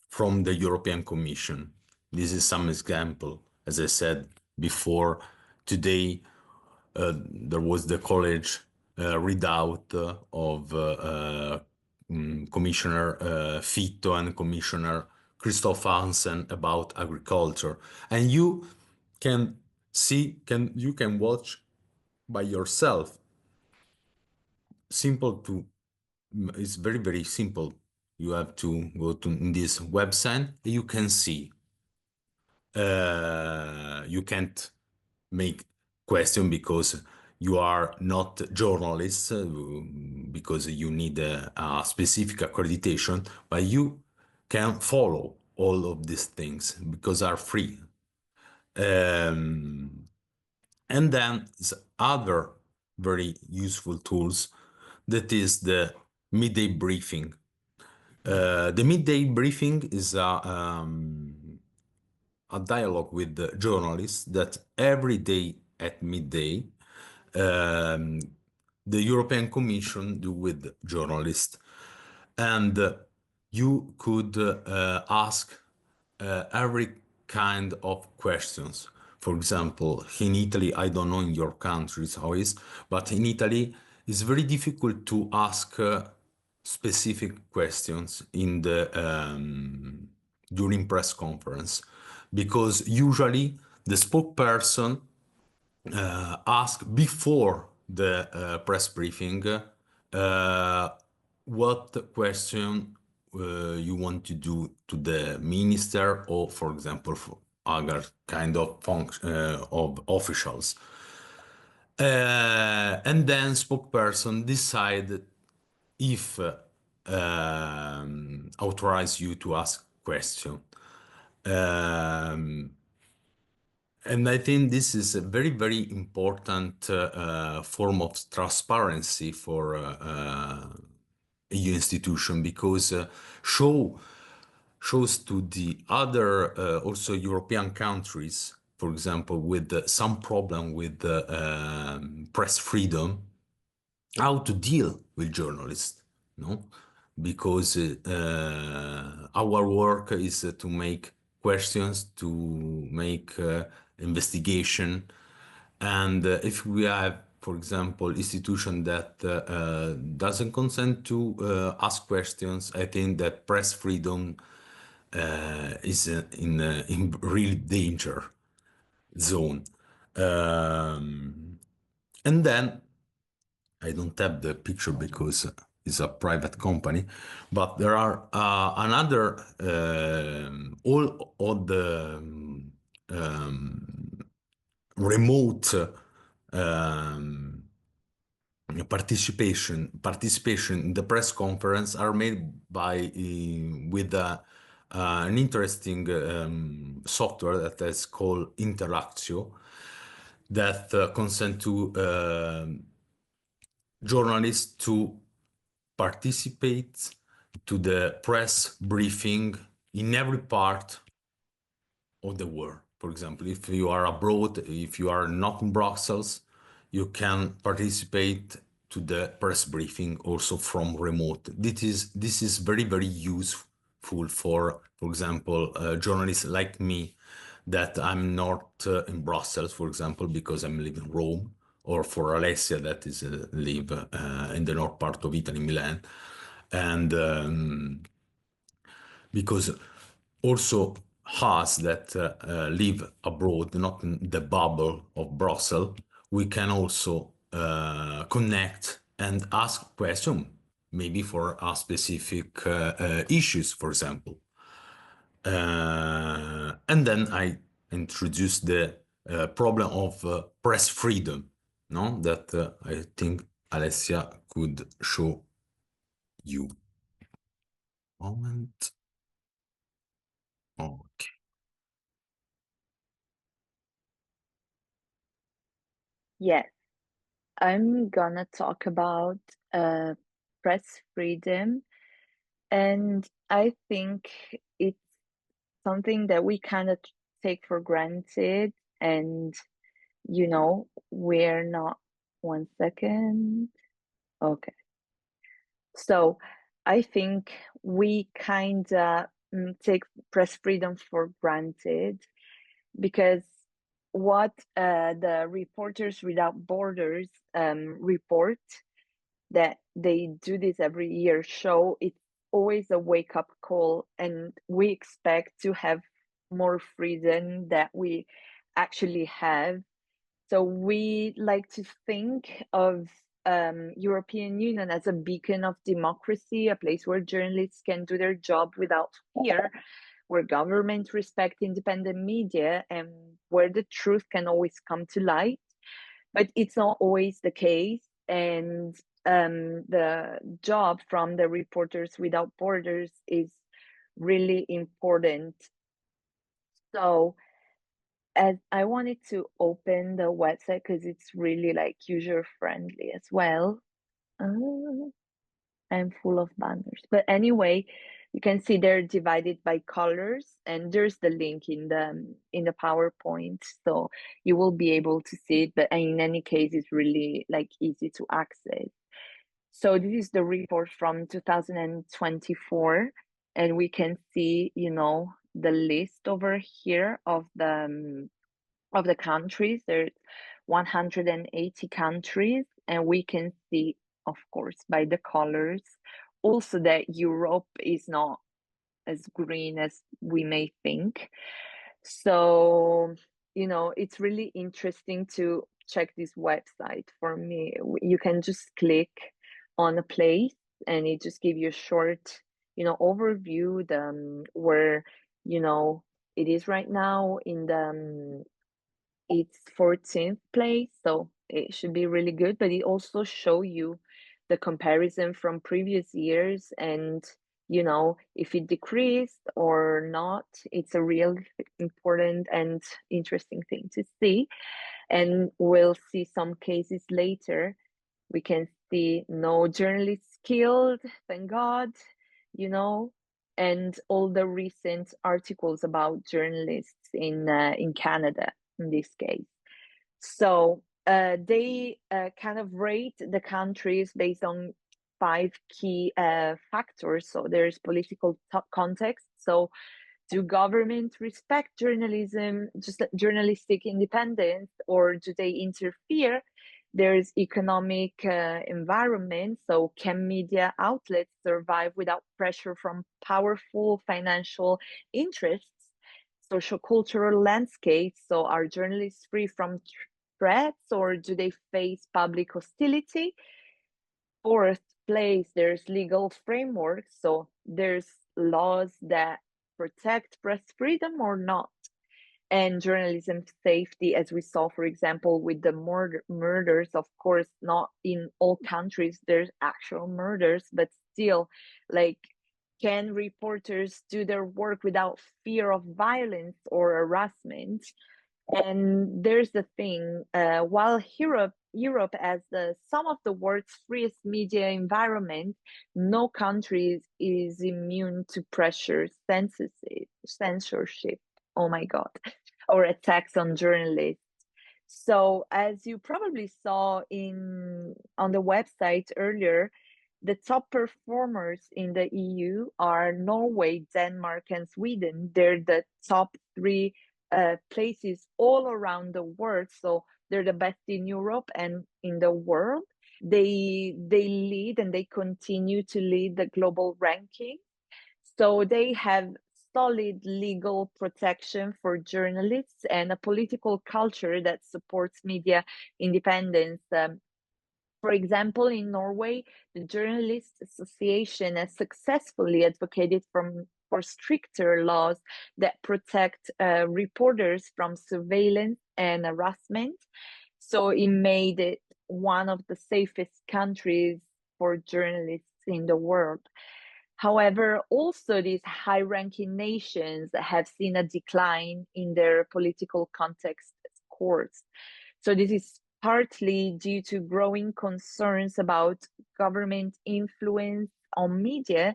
S2: from the European Commission. This is some example. As I said before, today there was the college readout of Commissioner Fitto and Commissioner Christoph Hansen about agriculture, and you can you can watch by yourself. Simple to, it's very simple. You have to go to this website. You can see. You can't make question because you are not journalists, because you need a specific accreditation, but you can follow all of these things because are free. And then other very useful tools, that is the midday briefing. The midday briefing is a dialogue with the journalists that every day at midday um, the European Commission do with journalists. And you could ask every kind of questions. For example, in Italy, I don't know in your countries how it is, but in Italy, it's very difficult to ask specific questions in the during press conference, because usually the spokesperson ask before the press briefing what question you want to do to the minister, or for example for other kind of function of officials, and then spokesperson decide if authorize you to ask question. And I think this is a very important form of transparency for EU institution, because shows to the other also European countries, for example, with some problem with press freedom, how to deal with journalists, no? Because our work is to make questions, to make investigation, and if we have, for example, institution that doesn't consent to ask questions, I think that press freedom is in real danger zone. And then I don't have the picture because it's a private company, but there are another all the remote participation in the press conference are made by with an interesting software that is called Interactio, that consent to journalists to participate to the press briefing in every part of the world. For example, if you are abroad, if you are not in Brussels, you can participate to the press briefing also from remote. This is very useful for example, journalists like me, that I'm not in Brussels, for example, because I'm living in Rome, or for Alessia that is live in the north part of Italy, Milan, and because also us that live abroad, not in the bubble of Brussels, we can also connect and ask questions, maybe for a specific issues, for example. And then I introduced the problem of press freedom, no? That I think Alessia could show you. Moment. Okay.
S3: Yes, I'm gonna talk about press freedom, and I think it's something that we kind of take for granted, and you know, we're not. One second. Okay. So I think we kind of take press freedom for granted because what the Reporters Without Borders report that they do this every year show, it's always a wake-up call, and we expect to have more freedom that we actually have. So we like to think of European Union as a beacon of democracy, a place where journalists can do their job without fear, where governments respect independent media, and where the truth can always come to light. But it's not always the case, and the job from the Reporters Without Borders is really important. So as I wanted to open the website because it's really like user friendly as well. I'm full of banners, but anyway, you can see they're divided by colors, and there's the link in the PowerPoint, so you will be able to see it. But in any case, it's really like easy to access. So this is the report from 2024, and we can see, you know, the list over here of the countries. There's 180 countries, and we can see, of course, by the colors, also that Europe is not as green as we may think. So, you know, it's really interesting to check this website. For me, you can just click on a place and it just gives you a short, you know, overview where, you know, it is right now in the it's 14th place, so it should be really good. But it also show you the comparison from previous years, and you know, if it decreased or not. It's a real important and interesting thing to see, and we'll see some cases later. We can see no journalists killed, thank God, you know, and all the recent articles about journalists in Canada in this case. So they kind of rate the countries based on 5 key factors. So there's political context. So do governments respect journalism, just journalistic independence, or do they interfere? There's economic environment. So can media outlets survive without pressure from powerful financial interests? Social cultural landscapes. So are journalists free from threats, or do they face public hostility? Fourth place, there's legal frameworks. So there's laws that protect press freedom or not. And journalism safety, as we saw, for example, with the murders. Of course, not in all countries there's actual murders, but still, like, can reporters do their work without fear of violence or harassment? And there's the thing, while Europe has some of the world's freest media environment, no country is immune to pressure, censorship, oh my God, or attacks on journalists. So as you probably saw on the website earlier, the top performers in the EU are Norway, Denmark, and Sweden. They're the top 3 places all around the world. So they're the best in Europe and in the world. They lead, and they continue to lead the global ranking. So they have solid legal protection for journalists and a political culture that supports media independence. For example, in Norway, the Journalists Association has successfully advocated for stricter laws that protect reporters from surveillance and harassment. So it made it one of the safest countries for journalists in the world. However, also these high-ranking nations have seen a decline in their political context scores. So this is partly due to growing concerns about government influence on media,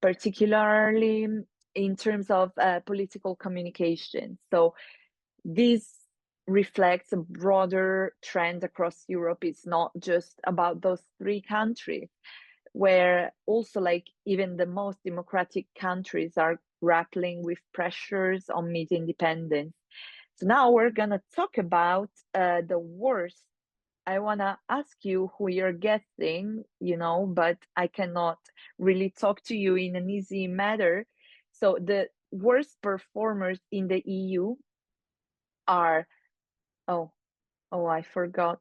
S3: particularly in terms of political communication. So this reflects a broader trend across Europe. It's not just about those three countries, where also like even the most democratic countries are grappling with pressures on media independence. So now we're gonna talk about the worst. I wanna ask you who you're guessing, you know, but I cannot really talk to you in an easy manner. So the worst performers in the EU are, oh, I forgot.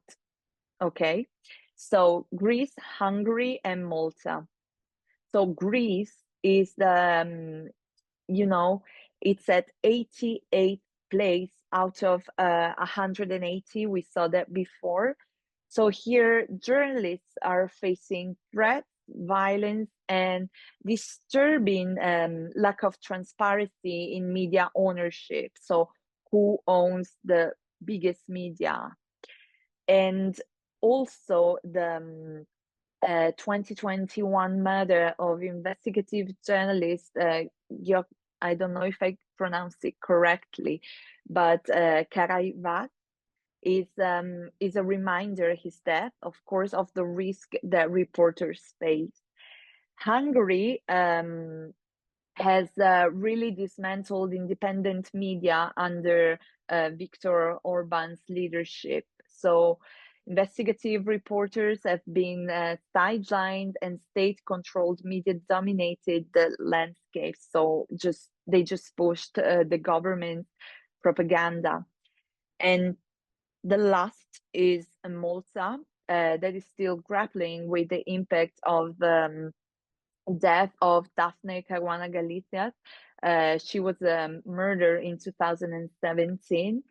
S3: Okay, so Greece, Hungary, and Malta. So Greece is the, you know, it's at 88th place out of 180. We saw that before. So here, journalists are facing threats, violence, and disturbing lack of transparency in media ownership. So who owns the biggest media? And also the 2021 murder of investigative journalist, I don't know if I pronounce it correctly, but Karayvat is a reminder, his death, of course, of the risk that reporters face. Hungary has really dismantled independent media under Viktor Orban's leadership. So investigative reporters have been sidelined and state-controlled media dominated the landscape. So they just pushed the government propaganda. And the last is Malta, that is still grappling with the impact of death of Daphne Caruana Galizia. She was murdered in 2017.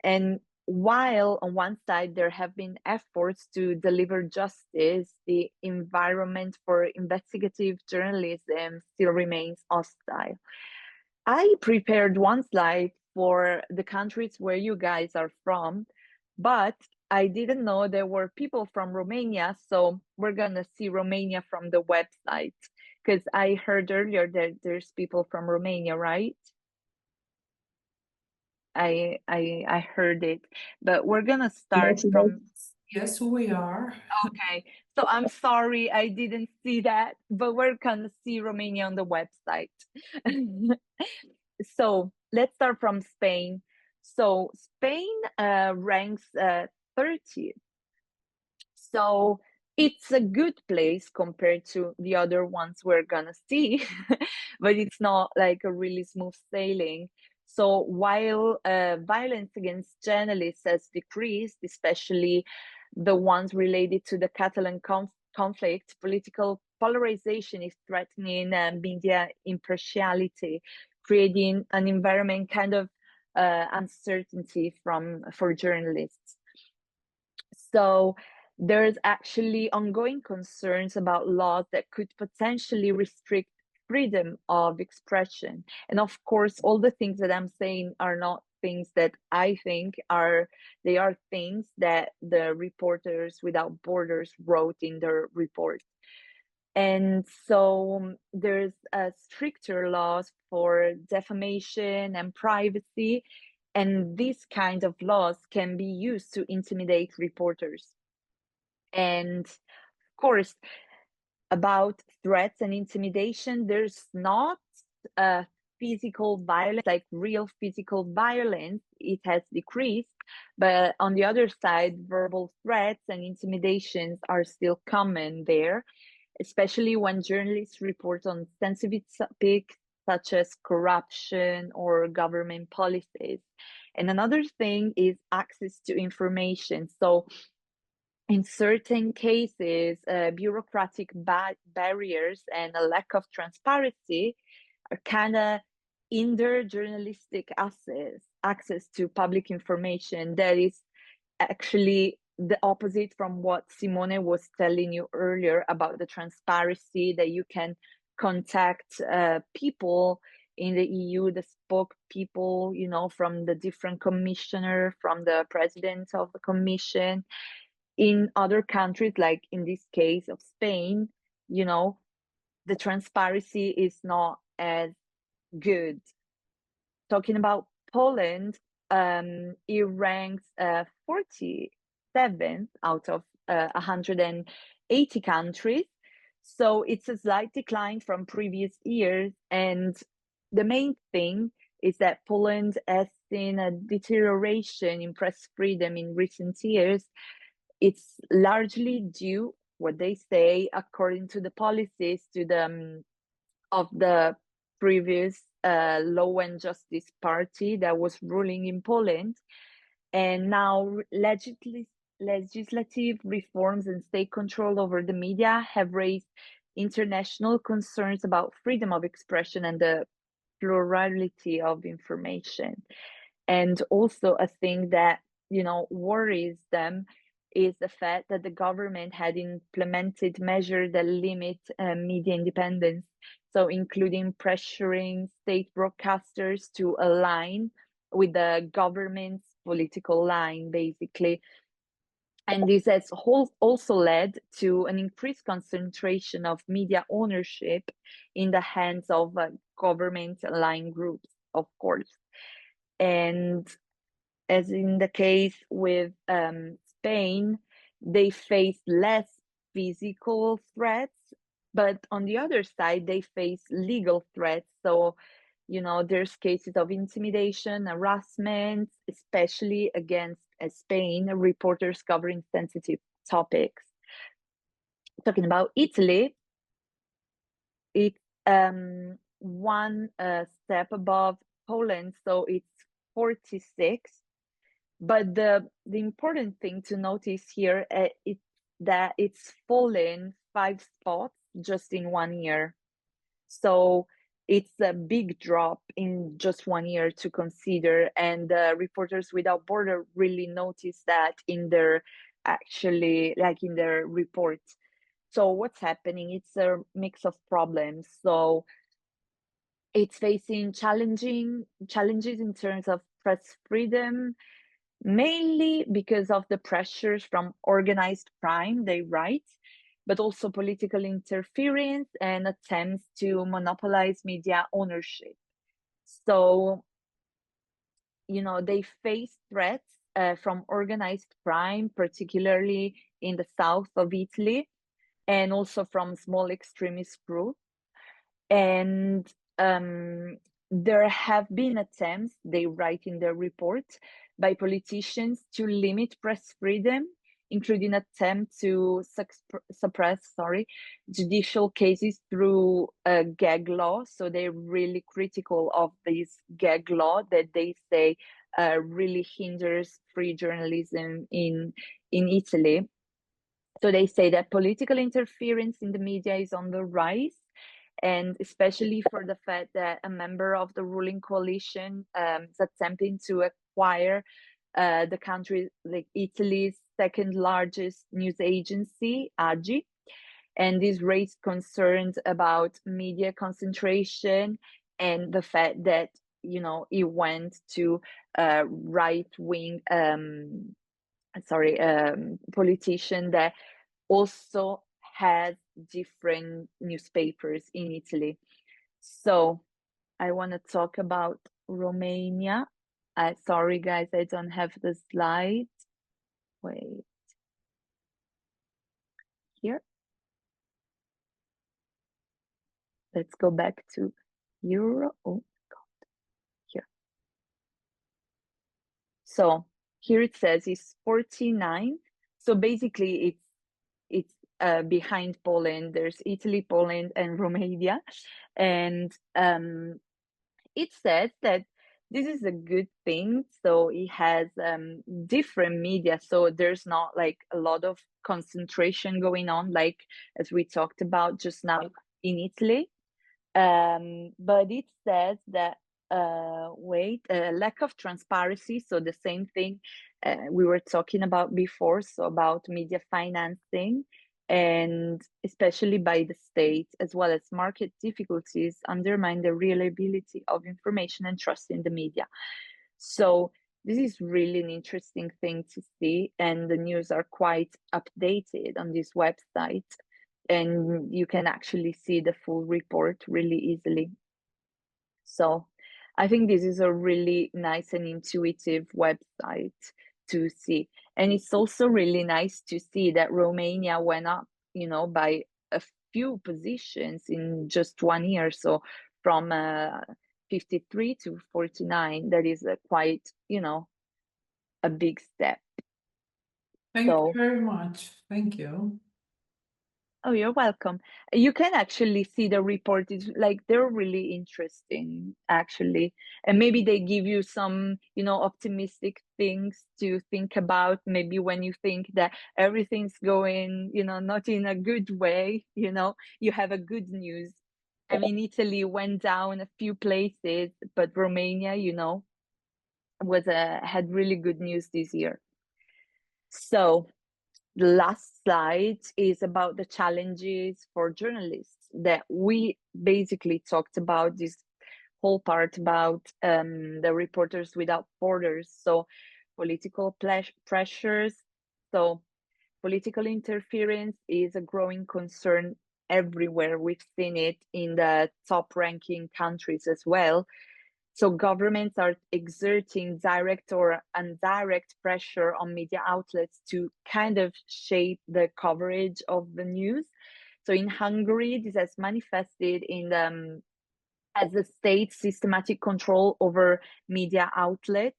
S3: And while on one side there have been efforts to deliver justice, the environment for investigative journalism still remains hostile. I prepared one slide for the countries where you guys are from, but I didn't know there were people from Romania, so we're gonna see Romania from the website, because I heard earlier that there's people from Romania, right? I heard it, but we're gonna start from.
S6: Yes, we are.
S3: Okay, so I'm sorry I didn't see that, but we're gonna see Romania on the website. So let's start from Spain. So Spain ranks 30th. So it's a good place compared to the other ones we're gonna see, but it's not like a really smooth sailing. So while violence against journalists has decreased, especially the ones related to the Catalan conflict, political polarization is threatening media impartiality, creating an environment kind of uncertainty for journalists. So there's actually ongoing concerns about laws that could potentially restrict freedom of expression. And of course, all the things that I'm saying are not things that I think they are things that the Reporters Without Borders wrote in their report. And so there's stricter laws for defamation and privacy, and these kind of laws can be used to intimidate reporters. And of course, about threats and intimidation, there's not physical violence, like real physical violence. It has decreased, but on the other side, verbal threats and intimidations are still common there, especially when journalists report on sensitive topics such as corruption or government policies. And another thing is access to information. So in certain cases, bureaucratic barriers and a lack of transparency are kind of hinder journalistic access to public information that is actually the opposite from what Simone was telling you earlier about the transparency, that you can contact people in the EU, the spokespeople, you know, from the different commissioner, from the president of the commission. In other countries, like in this case of Spain, you know, the transparency is not as good. Talking about Poland, it ranks 47th out of 180 countries. So it's a slight decline from previous years. And the main thing is that Poland has seen a deterioration in press freedom in recent years. It's largely due, what they say, according to the policies to the of the previous Law and Justice Party that was ruling in Poland. And now legislative reforms and state control over the media have raised international concerns about freedom of expression and the plurality of information. And also a thing that, you know, worries them is the fact that the government had implemented measures that limit media independence. So including pressuring state broadcasters to align with the government's political line, basically. And this has also led to an increased concentration of media ownership in the hands of government-aligned groups, of course. And as in the case with Spain, they face less physical threats, but on the other side, they face legal threats. So, you know, there's cases of intimidation, harassment, especially against Spain, reporters covering sensitive topics. Talking about Italy, it's one step above Poland, so it's 46. But the important thing to notice here is that it's fallen 5 spots just in 1 year. So it's a big drop in just 1 year to consider. And Reporters Without Border really noticed that in their in their report. So what's happening? It's a mix of problems. So it's facing challenges in terms of press freedom, mainly because of the pressures from organized crime, they write, but also political interference and attempts to monopolize media ownership. So, you know, they face threats from organized crime, particularly in the south of Italy, and also from small extremist groups. And there have been attempts, they write in their report, by politicians to limit press freedom, including attempt to suppress judicial cases through a gag law. So they're really critical of this gag law that they say really hinders free journalism in Italy. So they say that political interference in the media is on the rise, and especially for the fact that a member of the ruling coalition is attempting to acquire the country, like Italy's second largest news agency, AGI. And this raised concerns about media concentration and the fact that, you know, it went to right-wing politician that also has different newspapers in Italy. So I want to talk about Romania. Sorry, guys, I don't have the slide. Wait. Here. Let's go back to Euro. Oh, God. Here. So here it says it's 49. So basically it's behind Poland. There's Italy, Poland, and Romania. And it says that this is a good thing. So it has different media. So there's not like a lot of concentration going on, like as we talked about just now in Italy. But it says that lack of transparency. So the same thing we were talking about before, so about media financing, and especially by the state, as well as market difficulties, undermine the reliability of information and trust in the media. So this is really an interesting thing to see, and the news are quite updated on this website, and you can actually see the full report really easily. So I think this is a really nice and intuitive website to see. And it's also really nice to see that Romania went up, by a few positions in just 1 year. So from 53 to 49, that is quite, a big step.
S6: Thank you
S3: So,
S6: very much. Thank you.
S3: oh, you're welcome. You can actually see the report. It's like they're really interesting, actually. And maybe they give you some, optimistic things to think about. Maybe when you think that everything's going, not in a good way, you have a good news. I mean, Italy went down a few places, but Romania, had really good news this year. So the last slide is about the challenges for journalists that we basically talked about this whole part about the Reporters Without Borders. So political pressures. So political interference is a growing concern everywhere. We've seen it in the top ranking countries as well. So governments are exerting direct or indirect pressure on media outlets to kind of shape the coverage of the news. So in Hungary, this has manifested in as the state's systematic control over media outlets.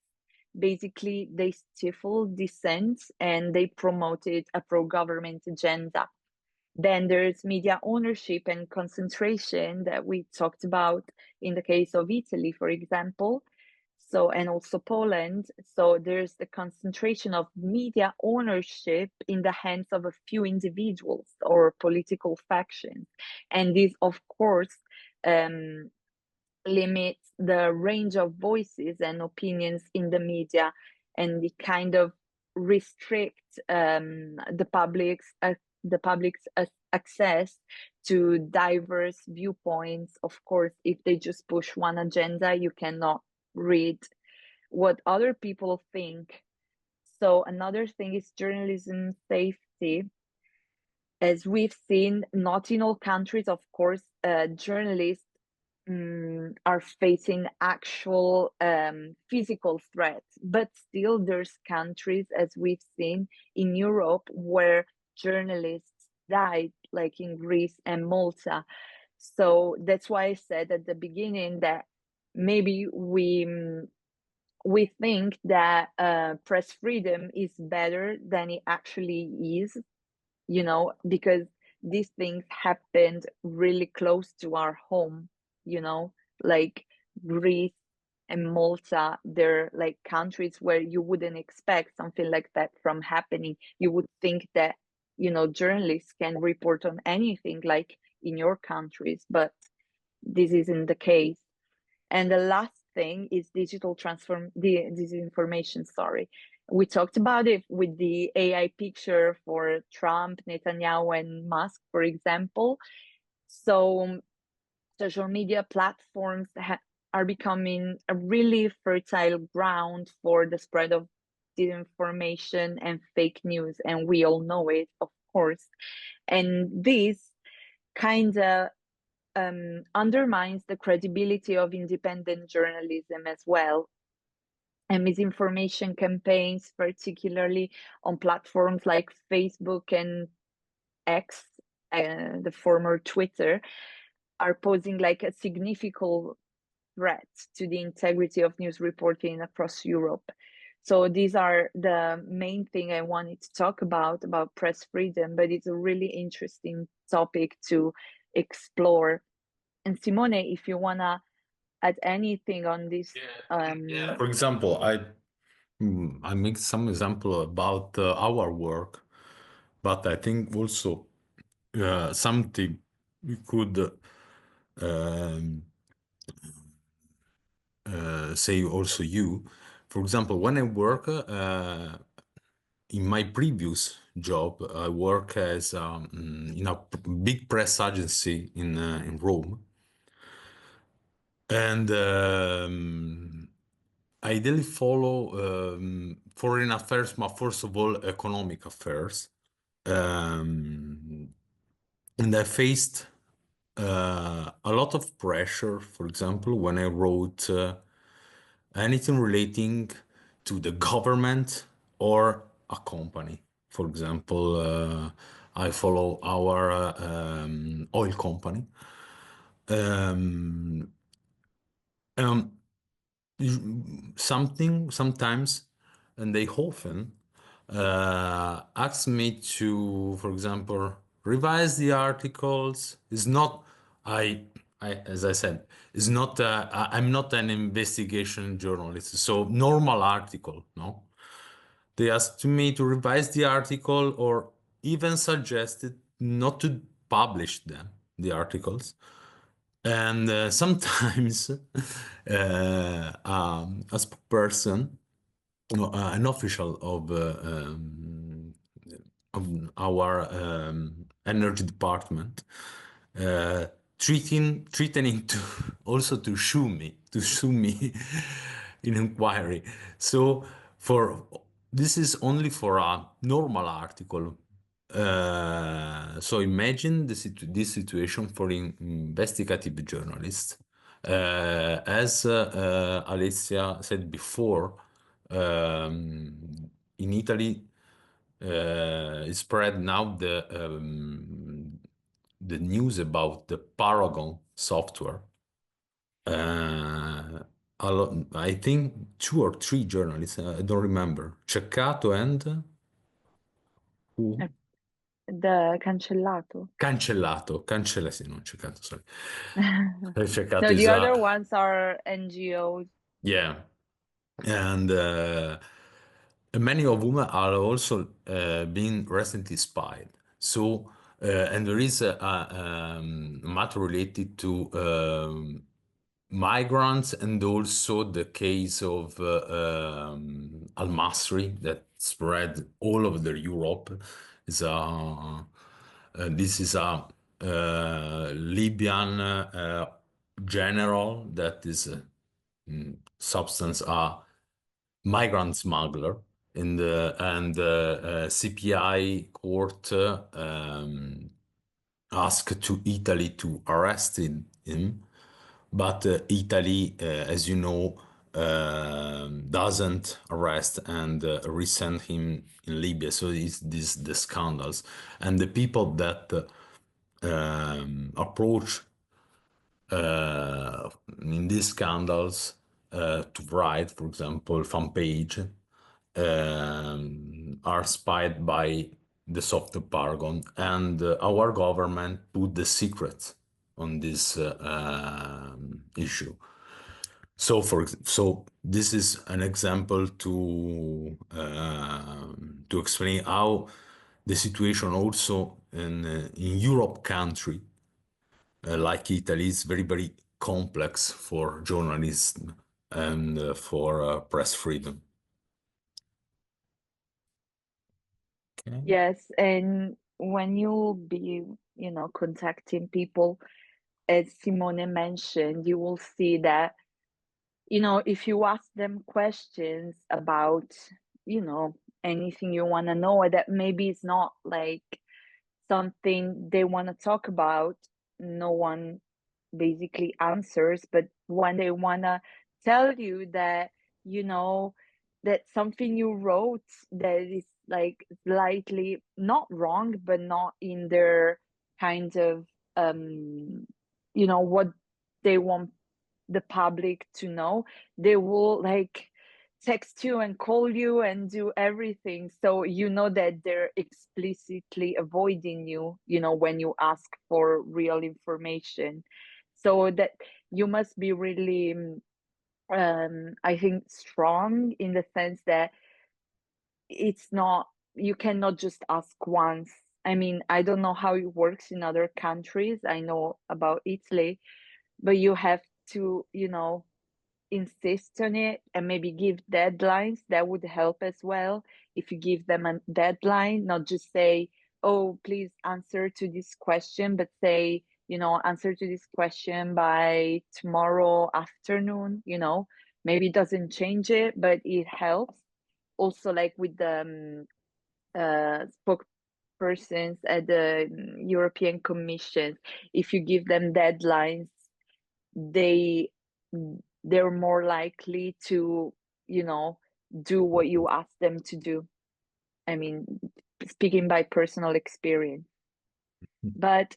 S3: Basically, they stifled dissent and they promoted a pro-government agenda. Then there's media ownership and concentration that we talked about in the case of Italy, for example. So, and also Poland. So there's the concentration of media ownership in the hands of a few individuals or political factions. And this, of course, limits the range of voices and opinions in the media, and it kind of restricts the public's access to diverse viewpoints. Of course, if they just push one agenda, you cannot read what other people think. So another thing is journalism safety. As we've seen, not in all countries, of course, journalists are facing actual physical threats, but still there's countries, as we've seen in Europe, where journalists died, like in Greece and Malta. So that's why I said at the beginning that maybe we think that press freedom is better than it actually is, because these things happened really close to our home, like Greece and Malta. They're like countries where you wouldn't expect something like that from happening. You would think that, journalists can report on anything like in your countries, but this isn't the case. And the last thing is disinformation, sorry. We talked about it with the AI picture for Trump, Netanyahu, and Musk, for example. So social media platforms are becoming a really fertile ground for the spread of disinformation and fake news. And we all know it, of course. And this kind of undermines the credibility of independent journalism as well. And misinformation campaigns, particularly on platforms like Facebook and X, the former Twitter, are posing like a significant threat to the integrity of news reporting across Europe. So these are the main thing I wanted to talk about press freedom, but it's a really interesting topic to explore. And Simone, if you wanna add anything on this,
S2: For example, I make some example about our work, but I think also something we could say also you. For example, when I work in my previous job, I work as in a big press agency in Rome, and I daily follow foreign affairs, but first of all, economic affairs. And I faced a lot of pressure, for example, when I wrote anything relating to the government or a company. For example, I follow our oil company. Um, sometimes, and they often ask me to, for example, revise the articles. It's not, as I said, it's not, I'm not an investigation journalist, so normal article, no? They asked me to revise the article or even suggested not to publish them, the articles. And sometimes a person, an official of our energy department, threatening to also to sue me in inquiry. So for this is only for a normal article. So imagine this situation for investigative journalists. As Alessia said before, in Italy, it spread now the news about the Paragon software. I think 2 or 3 journalists, I don't remember, Ceccato and who?
S3: The Cancellato.
S2: Cancellato, non Ceccato, sorry. Ceccato
S3: No,
S2: is
S3: the other ones are NGOs.
S2: yeah, and many of whom are also being recently spied. So, and there is a matter related to migrants and also the case of Al-Masri that spread all over Europe. This is a Libyan general that is substance a migrant smuggler in the and CPI court asked to Italy to arrest him, but Italy, as you know, doesn't arrest and resend him in Libya. So it's the scandals and the people that approach in these scandals to write, for example, fan page, are spied by the software Paragon, and our government put the secret on this issue. So this is an example to explain how the situation also in Europe country like Italy is very, very complex for journalism and for press freedom. Okay.
S3: Yes, and when you'll be, contacting people, as Simone mentioned, you will see that, if you ask them questions about, anything you want to know, that maybe it's not like something they want to talk about, no one basically answers. But when they want to tell you that, that something you wrote that is like slightly not wrong, but not in their kind of, what they want the public to know, they will like text you and call you and do everything, so you know that they're explicitly avoiding you, when you ask for real information. So that you must be really I think strong, in the sense that it's not, you cannot just ask once. I mean, I don't know how it works in other countries, I know about Italy, but you have to, insist on it and maybe give deadlines. That would help as well. If you give them a deadline, not just say, oh, please answer to this question, but say, you know, answer to this question by tomorrow afternoon, you know, maybe it doesn't change it, but it helps. Also, like with the spokespersons at the European Commission, if you give them deadlines, they're more likely to, you know, do what you ask them to do. I mean, speaking by personal experience. But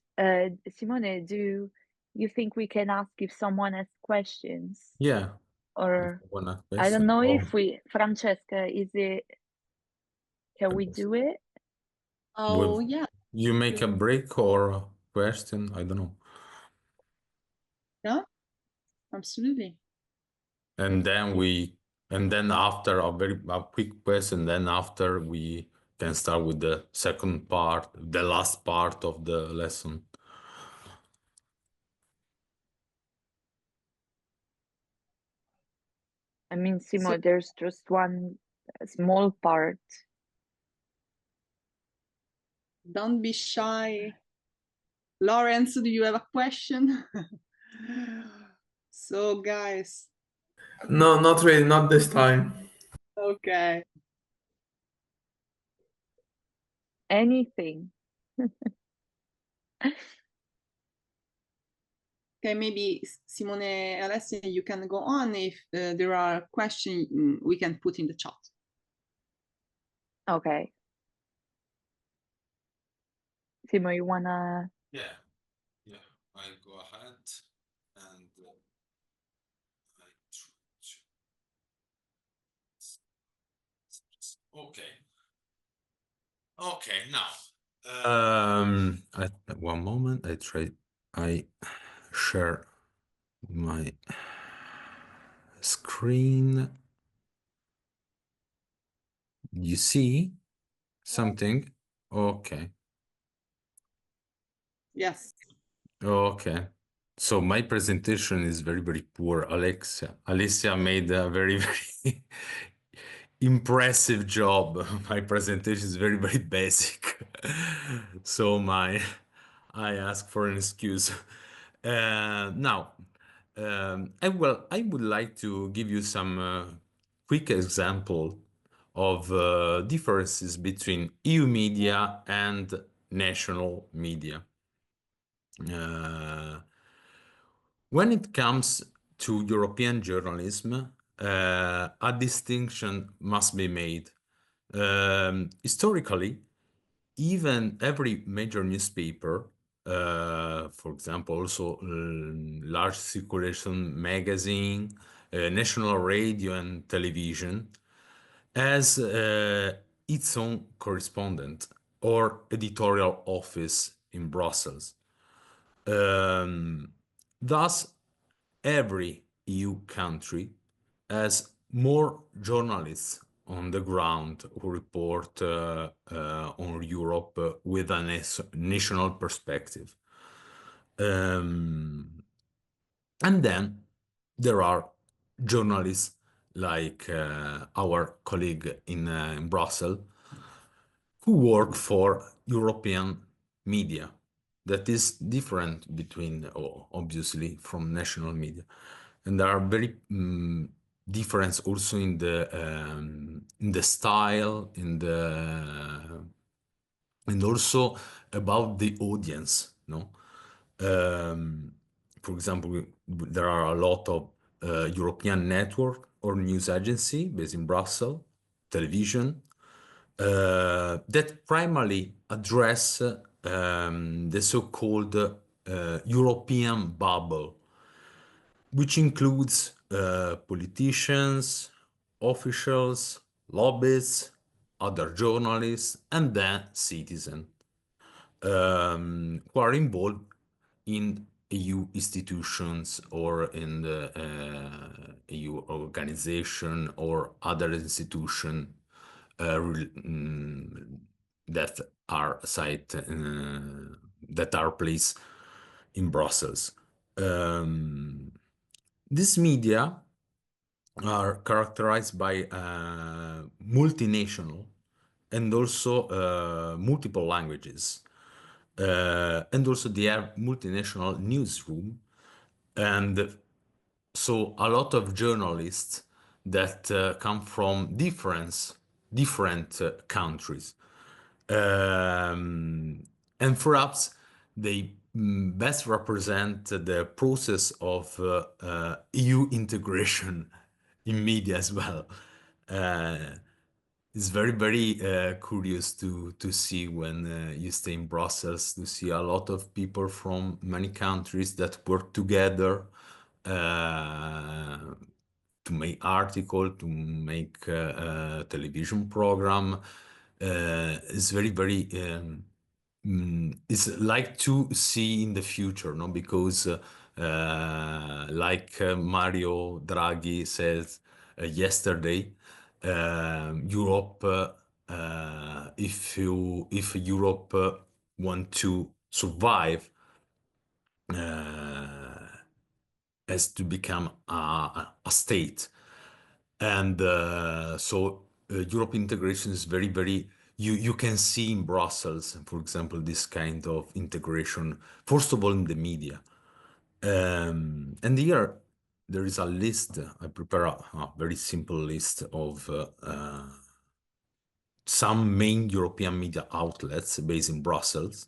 S3: Simone, do you think we can ask if someone has questions?
S2: Yeah.
S3: Or
S2: One
S3: I don't
S2: question.
S3: know
S2: Oh,
S3: if we, Francesca, can we do it?
S1: Oh,
S2: With-
S1: yeah.
S2: you make a break or a question? I don't know.
S1: Yeah, absolutely.
S2: And then after a quick question, then after we can start with the second part, the last part of the lesson.
S3: I mean, Simo,
S1: So-
S3: there's just one small part.
S1: Don't be shy. Lawrence, do you have a question? So, guys,
S7: No, not really, not this time.
S1: okay.
S3: Anything.
S1: Okay, maybe Simone, Alessia, you can go on. If there are questions, we can put in the chat.
S3: Okay. Simo, you wanna?
S2: Yeah, I go ahead and okay, now. One moment, I share my screen. You see something? Okay.
S1: Yes.
S2: Okay. So my presentation is very, very poor. Alicia made a very, very impressive job. My presentation is very, very basic. So I ask for an excuse. Now, I would like to give you some quick example of differences between EU media and national media. When it comes to European journalism, a distinction must be made. Historically, even every major newspaper, for example, also large circulation magazine, national radio and television, has its own correspondent or editorial office in Brussels. Thus, every EU country has more journalists on the ground who report on Europe with a national perspective. And then there are journalists like our colleague in Brussels who work for European media. That is different between, obviously, from national media. And there are very difference also in the style, and also about the audience, no? For example, there are a lot of European network or news agency based in Brussels, television, that primarily address the so-called European bubble, which includes politicians, officials, lobbyists, other journalists, and then citizens who are involved in EU institutions or in the EU organization or other institution that are that are placed in Brussels. This media are characterized by multinational and also multiple languages. And also they have multinational newsroom, and so a lot of journalists that come from different countries. And perhaps they best represent the process of EU integration in media as well. It's very curious to see when you stay in Brussels, to see a lot of people from many countries that work together to make article, to make a television program. It's very it's like to see in the future, no? Because like Mario Draghi said yesterday, Europe, if Europe want to survive, has to become a state. And so Europe integration is very, you can see in Brussels, for example, this kind of integration, first of all, in the media. And here there is a list, I prepare a very simple list of some main European media outlets based in Brussels.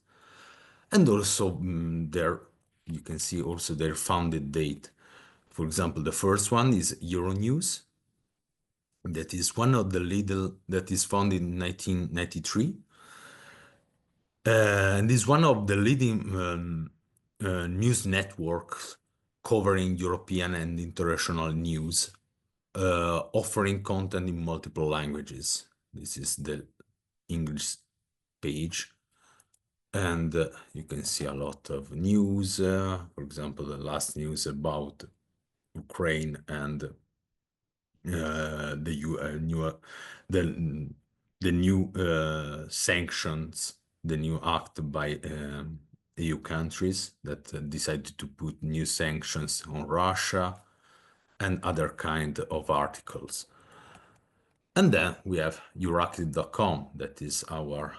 S2: And also there you can see also their founded date. For example, the first one is Euronews. That is one of the that is founded in 1993. And is one of the leading news networks covering European and international news, offering content in multiple languages. This is the English page. And you can see a lot of news. For example, the last news about Ukraine and the new sanctions, the new act by EU countries that decided to put new sanctions on Russia and other kind of articles. And then we have Euractiv.com, that is our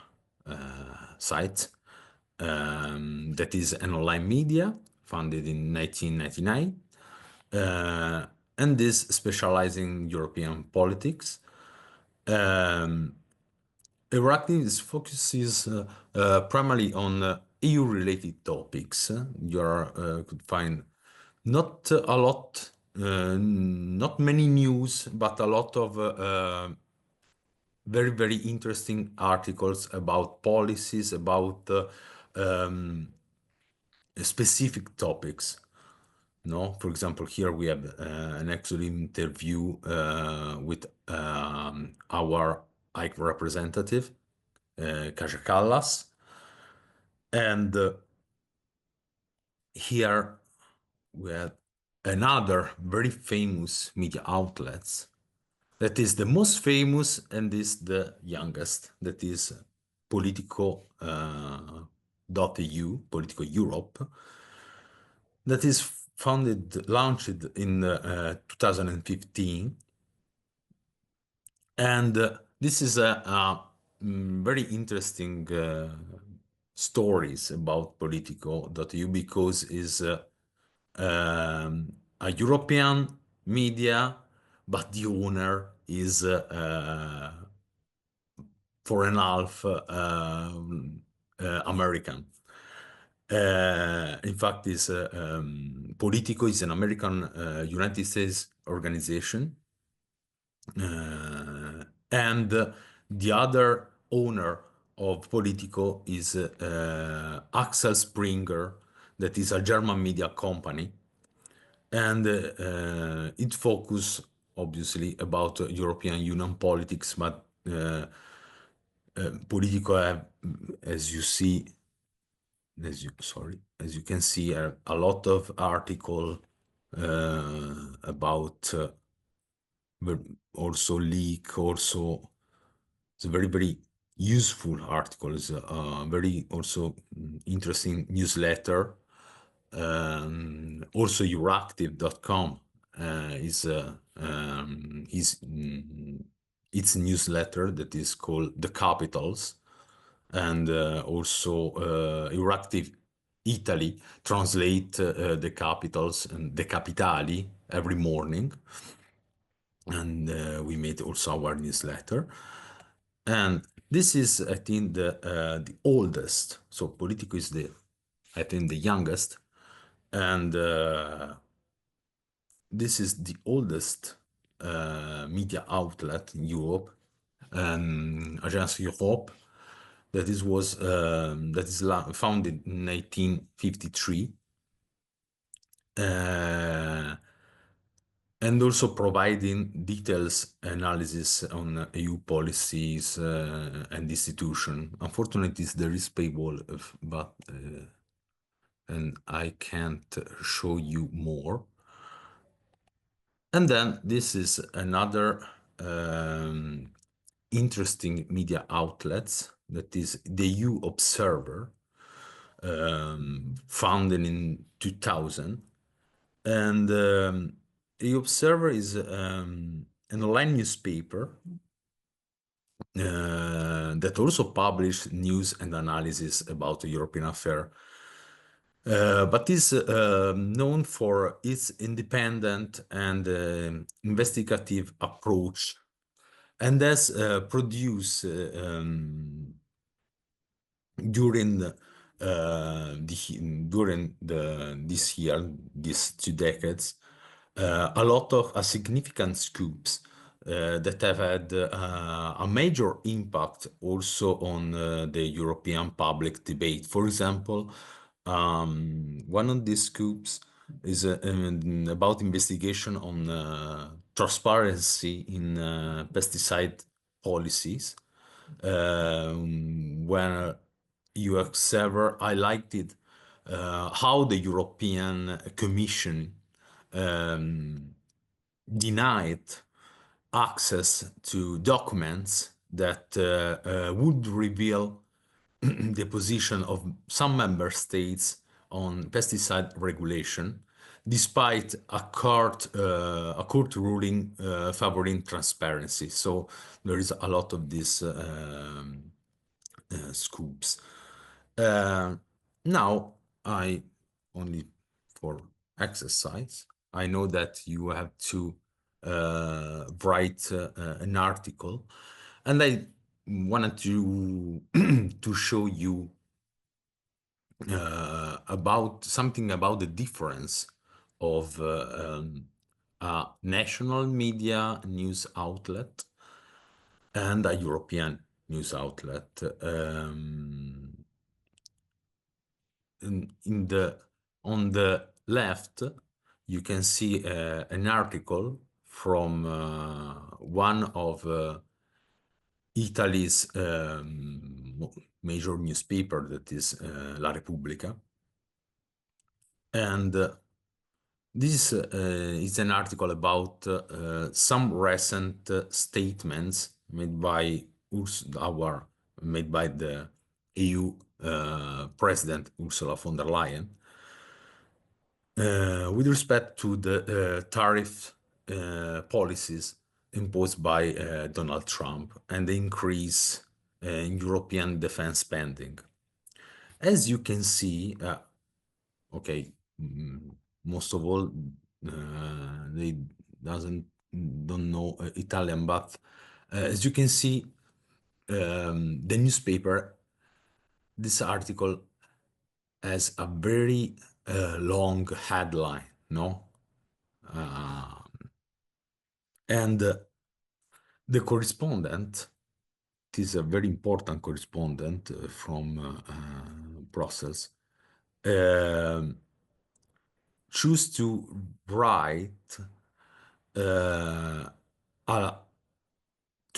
S2: site, that is an online media founded in 1999. And this specializing in European politics. Euractiv focuses primarily on EU-related topics. You could find not a lot, not many news, but a lot of very interesting articles about policies, about specific topics. No, for example, here we have an excellent interview with our High Representative, Kaja Kallas. And here we have another very famous media outlets that is the most famous and is the youngest, that is Politico.eu, Politico Europe, that is launched in 2015. And this is a very interesting stories about Politico.eu, because is a European media, but the owner is four and a half American. In fact, Politico is an American United States organization. And the other owner of Politico is Axel Springer, that is a German media company. And it focuses obviously about European Union politics, but Politico have, as you can see, a lot of article about also leak, also it's a very useful article. It's a very also interesting newsletter. Also Euractiv.com is its newsletter that is called The Capitals, and also Euractiv Italy translate the capitals and the capitali every morning, and we made also our newsletter. And this is, I think, the oldest. So Politico is I think, the youngest, and this is the oldest media outlet in Europe, Agence Europe, that is founded in 1953, and also providing details analysis on EU policies and institution. Unfortunately, there is paywall, but and I can't show you more. And then this is another interesting media outlets, that is the CWEUPress, founded in 2000. And the Observer is an online newspaper that also published news and analysis about the European affair, but is known for its independent and investigative approach, and has produced during these 2 decades, a lot of significant scoops that have had a major impact also on the European public debate. For example, one of these scoops is about investigation on transparency in pesticide policies, where CWEUPress highlighted how the European Commission denied access to documents that would reveal the position of some member states on pesticide regulation, despite a court ruling favoring transparency. So there is a lot of these scoops. Now, I only for exercise, I know that you have to write an article, and I wanted to show you about something about the difference of a national media news outlet and a European news outlet. On the left, you can see an article from one of Italy's major newspaper, that is La Repubblica. And this is an article about some recent statements made by the EU President Ursula von der Leyen with respect to the tariff policies imposed by Donald Trump and the increase in European defense spending. As you can see, most of all, they don't know Italian, but as you can see, the newspaper, this article has a very long headline, no? And the correspondent, it is a very important correspondent from Brussels, choose to write to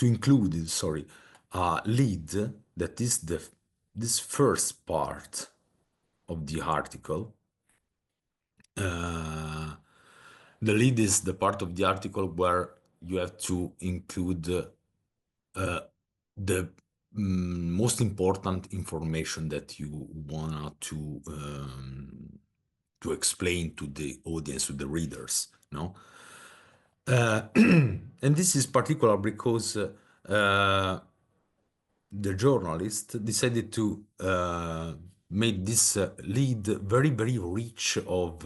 S2: include, sorry, a lead that is this first part of the article. The lead is the part of the article where you have to include the most important information that you want to explain to the audience, to the readers, no? And this is particular because the journalist decided to make this lead very, very rich of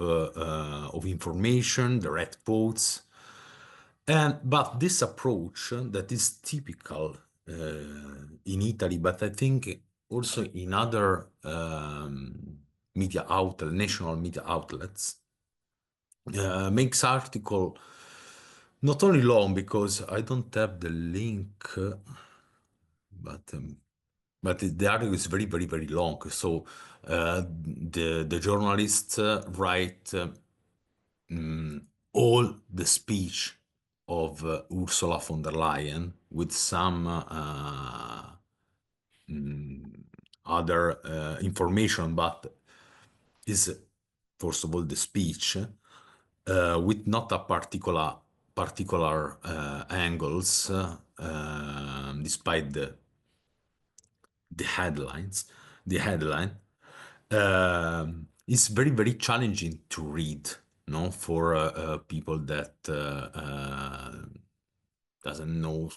S2: information, direct quotes. But this approach that is typical in Italy, but I think also in other national media outlets, makes article not only long, because I don't have the link, but the article is very, very, very long. So the journalists write all the speech of Ursula von der Leyen with some other information, but is first of all the speech with not a particular angles, despite the headlines. The headline is very, very challenging to read, no, for people that doesn't know,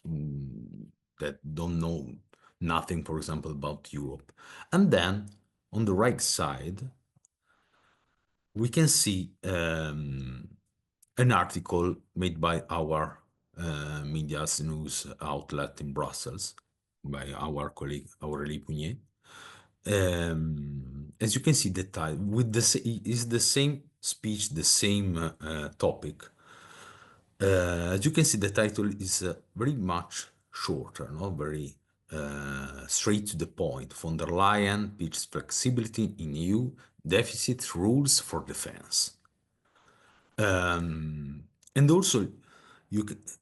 S2: that don't know nothing, for example, about Europe. And then on the right side, we can see an article made by our media's news outlet in Brussels, by our colleague Aurélie Pugnet. As you can see, the title with is the same speech, the same topic. As you can see, the title is very much shorter, no? Very straight to the point. Von der Leyen pitches flexibility in EU deficit rules for defense. And also,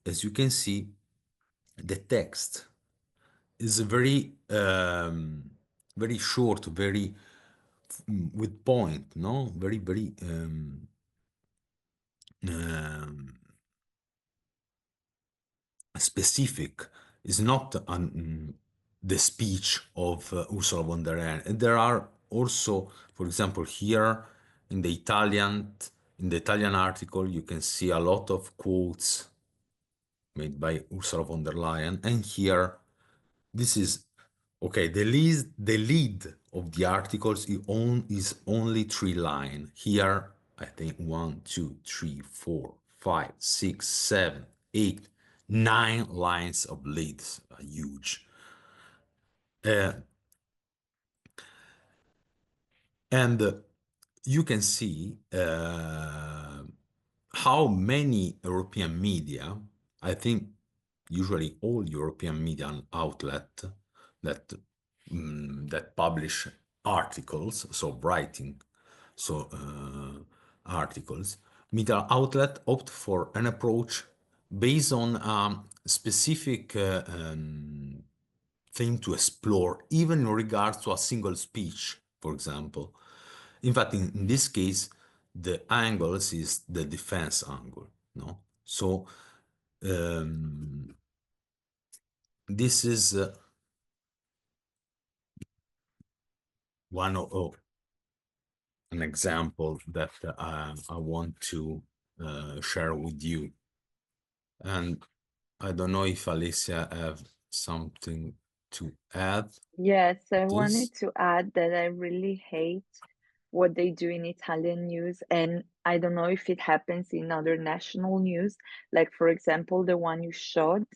S2: as you can see, the text is very very short, very with point, no, very, very specific. Is not the speech of Ursula von der Leyen. And there are also, for example, here in the Italian article, you can see a lot of quotes made by Ursula von der Leyen. And here, this is, okay, the lead of the articles is only 3 lines. Here, I think 1, 2, 3, 4, 5, 6, 7, 8, 9 lines of leads. Huge. And you can see how many European media, I think usually all European media outlet that publish articles, so writing, so articles, media outlet opt for an approach based on specific thing to explore, even in regards to a single speech, for example. In fact, in this case, the angles is the defense angle, no? So this is one of an example that I want to share with you. And I don't know if Alicia have something to add.
S3: Yes, I
S2: Please.
S3: wanted to add that I really hate what they do in Italian news, and I don't know if it happens in other national news, like for example, the one you showed.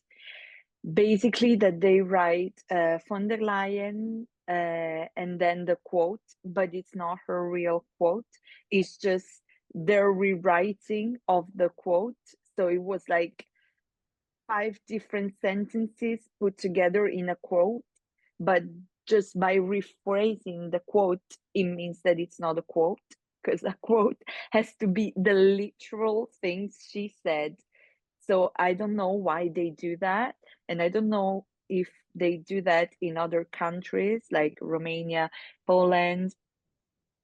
S3: Basically, that they write von der Leyen and then the quote, but it's not her real quote. It's just their rewriting of the quote. So it was like 5 different sentences put together in a quote, but just by rephrasing the quote, it means that it's not a quote, because a quote has to be the literal things she said. So I don't know why they do that. And I don't know if they do that in other countries like Romania, Poland,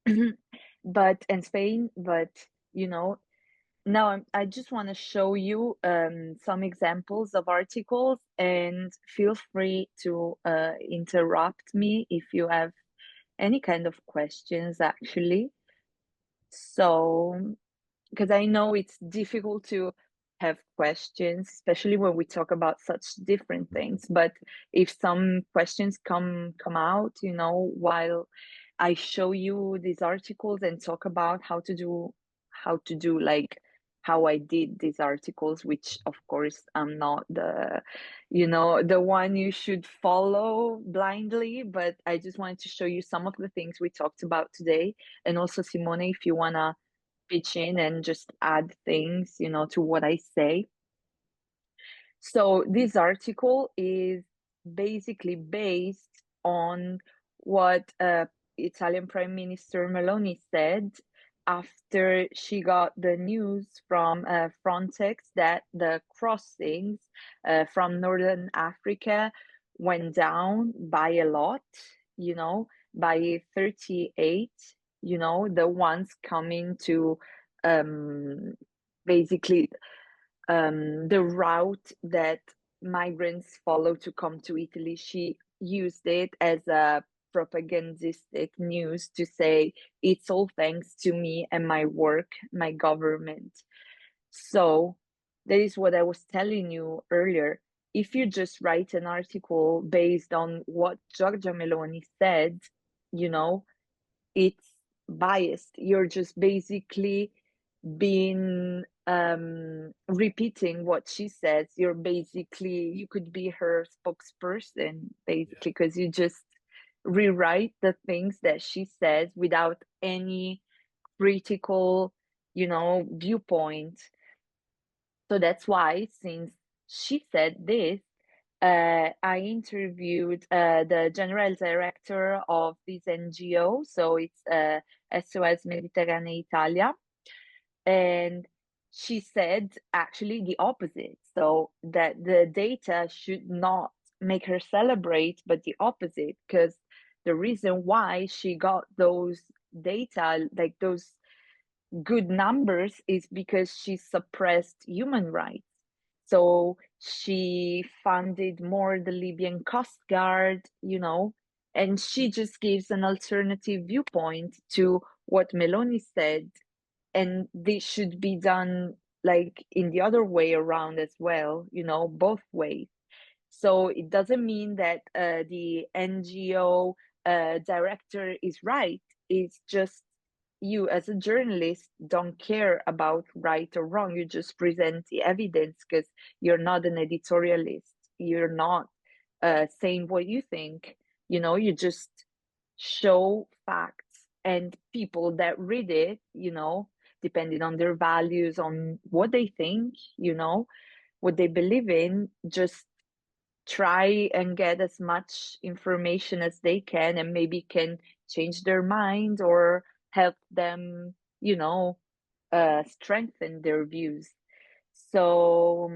S3: and Spain. But, you know, now I just want to show you some examples of articles, and feel free to interrupt me if you have any kind of questions, actually. So, because I know it's difficult to have questions, especially when we talk about such different things. But if some questions come out, you know, while I show you these articles and talk about how to do like how I did these articles, which of course I'm not the, you know, the one you should follow blindly, but I just wanted to show you some of the things we talked about today. And also Simone, if you wanna pitch in and just add things, you know, to what I say. So this article is basically based on what Italian Prime Minister Meloni said after she got the news from Frontex that the crossings from Northern Africa went down by a lot, you know, by 38, you know, the ones coming to basically the route that migrants follow to come to Italy. She used it as a propagandistic news to say it's all thanks to me and my work, my government. So that is what I was telling you earlier. If you just write an article based on what Giorgia Meloni said, you know, it's biased. You're just basically being repeating what she says. You're basically, you could be her spokesperson basically, because you just rewrite the things that she says without any critical, you know, viewpoint. So that's why, since she said this, I interviewed the general director of this NGO, so it's SOS Mediterranea Italia, and she said actually the opposite, so that the data should not make her celebrate, but the opposite, because the reason why she got those data, like those good numbers, is because she suppressed human rights. So she funded more the Libyan Coast Guard, you know, and she just gives an alternative viewpoint to what Meloni said. And this should be done like in the other way around as well, you know, both ways. So it doesn't mean that the NGO director is right. It's just you as a journalist don't care about right or wrong. You just present the evidence because you're not an editorialist. You're not saying what you think. You know, you just show facts, and people that read it, you know, depending on their values, on what they think, you know, what they believe in, just try and get as much information as they can, and maybe can change their mind or help them, you know, strengthen their views. So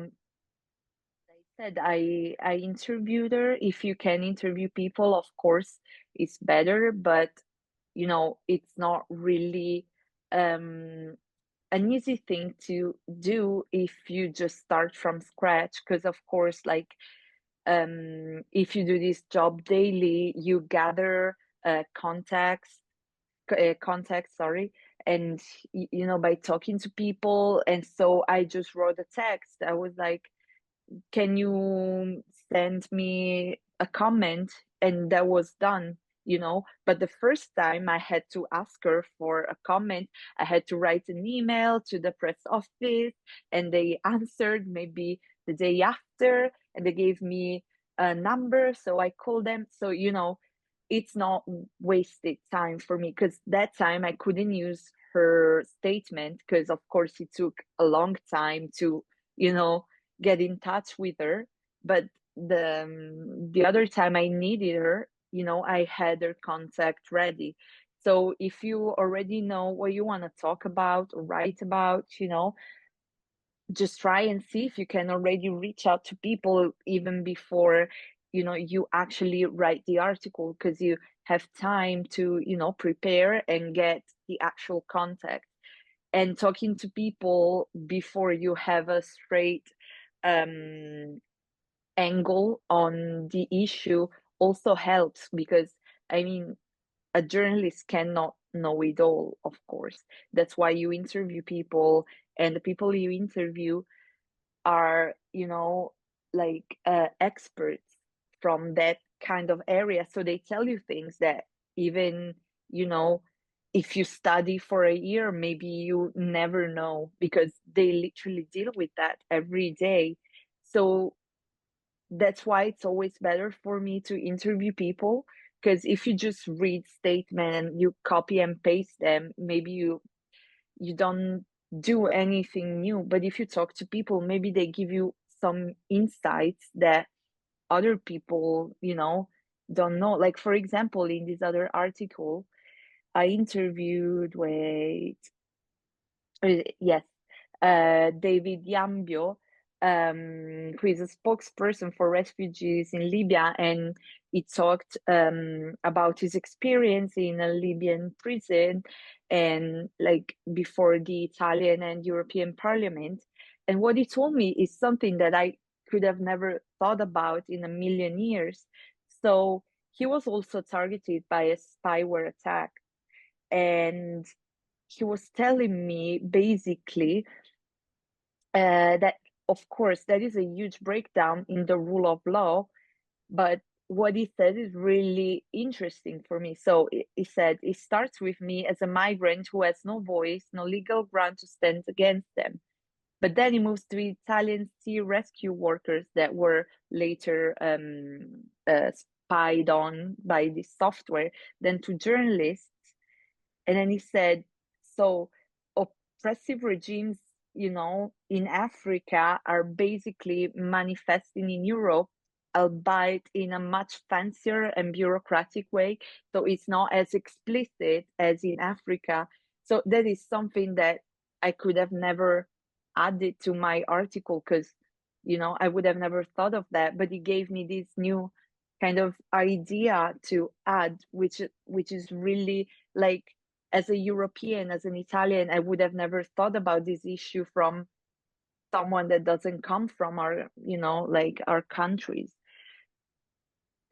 S3: I said I interviewed her. If you can interview people, of course it's better, but you know, it's not really an easy thing to do if you just start from scratch, because of course, like if you do this job daily, you gather context, sorry, and you know, by talking to people. And so I just wrote a text. I was like, can you send me a comment? And that was done, you know. But the first time I had to ask her for a comment, I had to write an email to the press office, and they answered maybe the day after, and they gave me a number, so I called them. So you know, it's not wasted time for me, because that time I couldn't use her statement, because of course it took a long time to, you know, get in touch with her. But the other time I needed her, you know, I had her contact ready. So if you already know what you want to talk about or write about, you know, just try and see if you can already reach out to people even before, you know, you actually write the article, because you have time to, you know, prepare and get the actual contact. And talking to people before you have a straight angle on the issue also helps, because I mean, a journalist cannot know it all, of course. That's why you interview people, and the people you interview, are, you know, like experts from that kind of area. So they tell you things that even, you know, if you study for a year, maybe you never know, because they literally deal with that every day. So that's why it's always better for me to interview people, because if you just read statement and you copy and paste them, maybe you don't do anything new. But if you talk to people, maybe they give you some insights that other people, you know, don't know. Like, for example, in this other article, I interviewed, wait, yes, David Yambio, who is a spokesperson for refugees in Libya, and he talked about his experience in a Libyan prison and like before the Italian and European Parliament. And what he told me is something that I could have never thought about in a million years. So he was also targeted by a spyware attack, and he was telling me basically that, of course, that is a huge breakdown in the rule of law, but what he said is really interesting for me. So he said, it starts with me as a migrant who has no voice, no legal ground to stand against them. But then he moves to Italian sea rescue workers that were later spied on by this software, then to journalists. And then he said, so oppressive regimes, you know, in Africa are basically manifesting in Europe, albeit in a much fancier and bureaucratic way. So it's not as explicit as in Africa. So that is something that I could have never added to my article, because, you know, I would have never thought of that. But he gave me this new kind of idea to add, which is really like, as a European, as an Italian, I would have never thought about this issue from someone that doesn't come from our, you know, like our countries.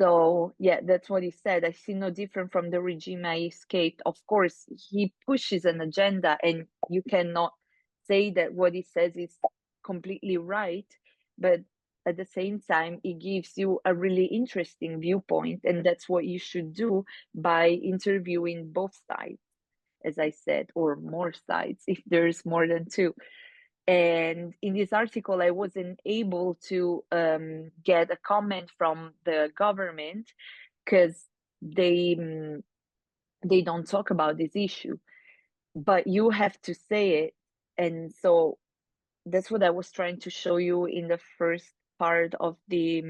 S3: So yeah, that's what he said. I see no different from the regime I escaped. Of course, he pushes an agenda, and you cannot say that what he says is completely right, but at the same time, it gives you a really interesting viewpoint, and that's what you should do by interviewing both sides, as I said, or more sides if there's more than two. And in this article, I wasn't able to get a comment from the government, because they don't talk about this issue, but you have to say it. And so that's what I was trying to show you in the first part of the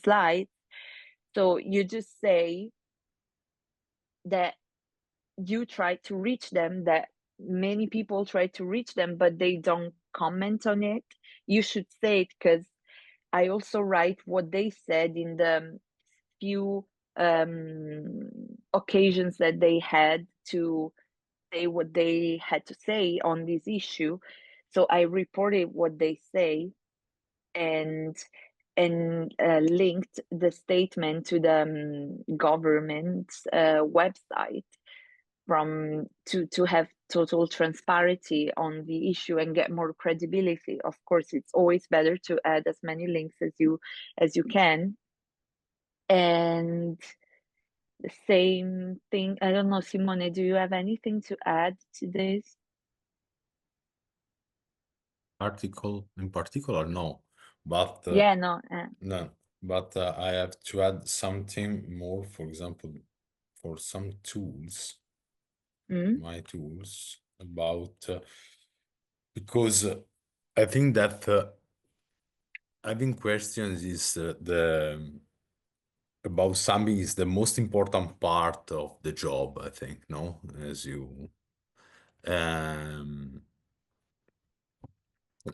S3: slide. So you just say that you try to reach them, that many people try to reach them, but they don't comment on it. You should say it, because I also write what they said in the few occasions that they had to say what they had to say on this issue. So I reported what they say, and linked the statement to the government's website, from to have total transparency on the issue and get more credibility. Of course, it's always better to add as many links as you can. And the same thing, I don't know, Simone, do you have anything to add to this
S2: article in particular? No, but
S3: yeah, no,
S2: no, but I have to add something more. For example, for some tools, my tools about because I think that having questions is the about something is the most important part of the job, I think, no? As you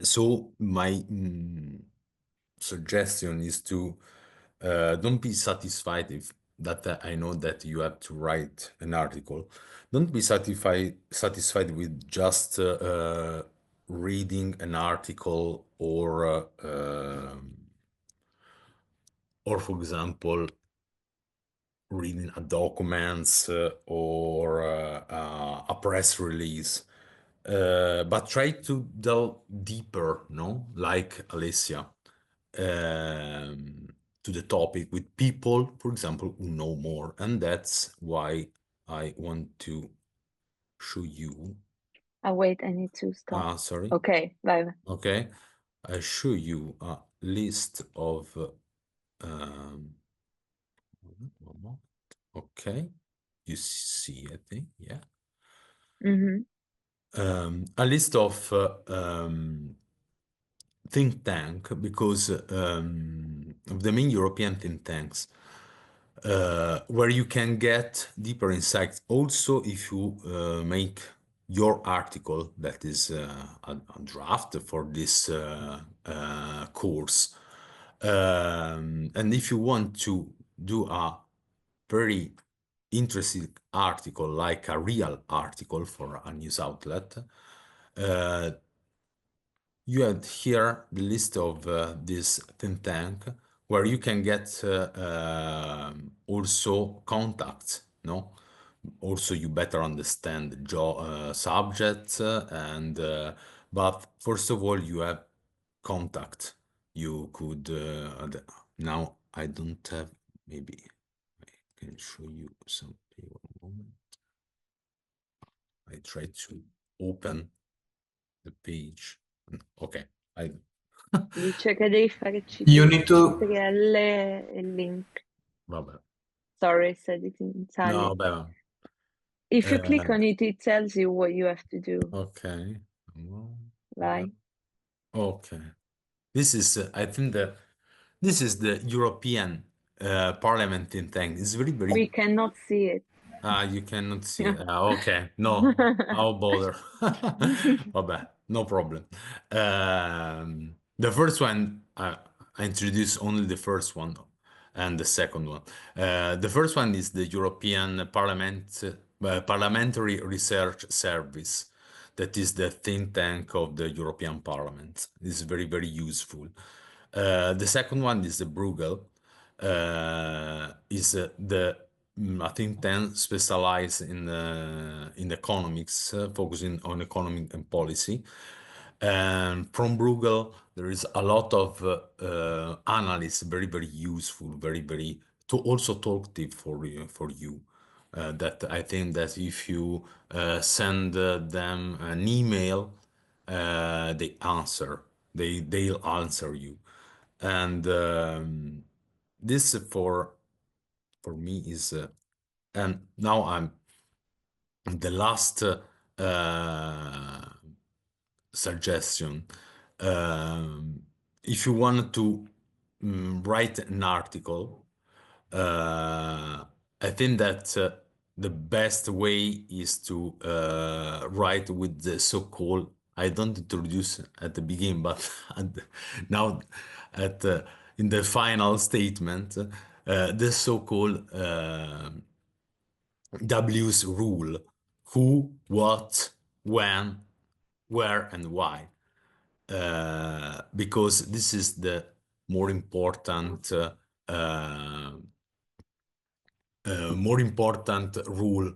S2: so my suggestion is to don't be satisfied if that I know that you have to write an article. Don't be satisfied with just reading an article or for example reading a documents or a press release. but try to delve deeper, no? Like Alessia, to the topic with people, for example, who know more. And that's why I want to show you.
S3: Oh, wait, I need to stop.
S2: Sorry.
S3: Okay, bye.
S2: Okay. I show you a list of one more. Okay. You see, I think, yeah. A list of think tank because of the main European think tanks where you can get deeper insights. Also, if you make your article, that is a draft for this course, and if you want to do a very interesting article, like a real article for a news outlet, you have here the list of this think tank where you can get also contacts, no? Also, you better understand the subjects and but first of all, you have contact. You could now I don't have, maybe I can show you something. One moment. I try to open the page. Ok,
S3: Dice che devi fare
S7: You need to.
S3: CWEUPress e link.
S2: vabbè.
S3: Sorry, I said it in
S2: No,
S3: Italian.
S2: vabbè.
S3: If you click on it, it tells you what you have to do.
S2: Ok.
S3: Vai.
S2: Okay. This is, I think that this is the European Parliament think tank. It's very,
S3: We
S2: very.
S3: cannot see it.
S2: You cannot see it. Okay, no, I'll bother. Vabbè, no problem. The first one, I introduced only the first one and the second one. The first one is the European Parliamentary Research Service. That is the think tank of the European Parliament. It's very, very useful. The second one is the Bruegel. Is the I think tank specialized in economics, focusing on economic and policy. And from Bruegel, there is a lot of analysis, very, very useful, very, very also talkative for you. That I think that if you send them an email, they answer. They'll answer you, and this for me is and now I'm the last suggestion. If you want to write an article, I think that the best way is to write with the so-called, I don't introduce at the beginning, but now in the final statement, the so-called W's rule: who, what, when, where, and why. Because this is the more important rule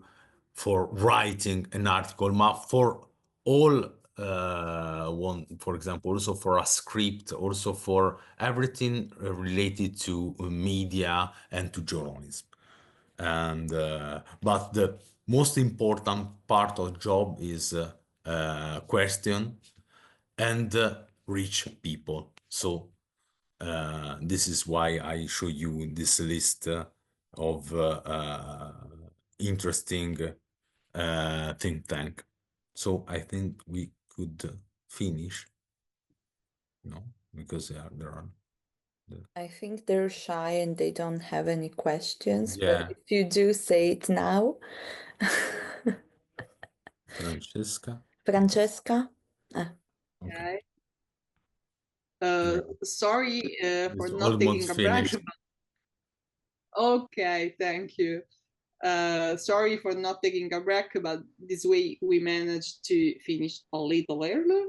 S2: for writing an article, but for all one, for example, also for a script, also for everything related to media and to journalism. And but the most important part of job is question and reach people. So this is why I show you this list of interesting think tank. So I think we could finish, no, because there are.
S8: I think they're shy and they don't have any questions,
S2: Yeah.
S8: but if you do, say it now.
S2: Francesca.
S8: Francesca?
S2: Okay.
S1: Sorry for
S2: It's
S1: not taking
S2: almost
S1: a break.
S2: finished.
S1: Okay, thank you. Sorry for not taking a break, but this way we managed to finish a little early.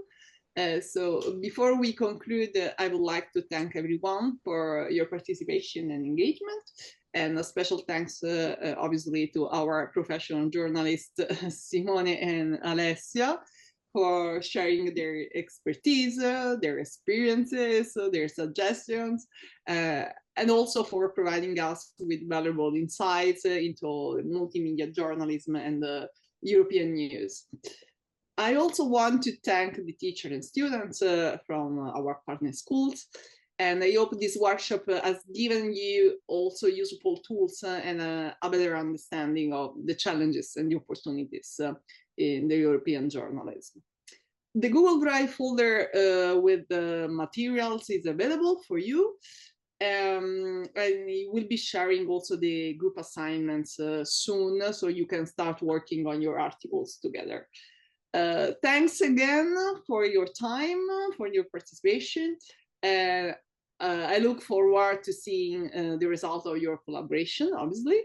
S1: So before we conclude, I would like to thank everyone for your participation and engagement. And a special thanks, obviously, to our professional journalists, Simone and Alessia. for sharing their expertise, their experiences, their suggestions, and also for providing us with valuable insights into multimedia journalism and European news. I also want to thank the teachers and students from our partner schools, and I hope this workshop has given you also useful tools and a better understanding of the challenges and the opportunities in the European journalism. The Google Drive folder with the materials is available for you. And we'll be sharing also the group assignments soon, so you can start working on your articles together. Thanks again for your time, for your participation. I look forward to seeing the result of your collaboration, obviously.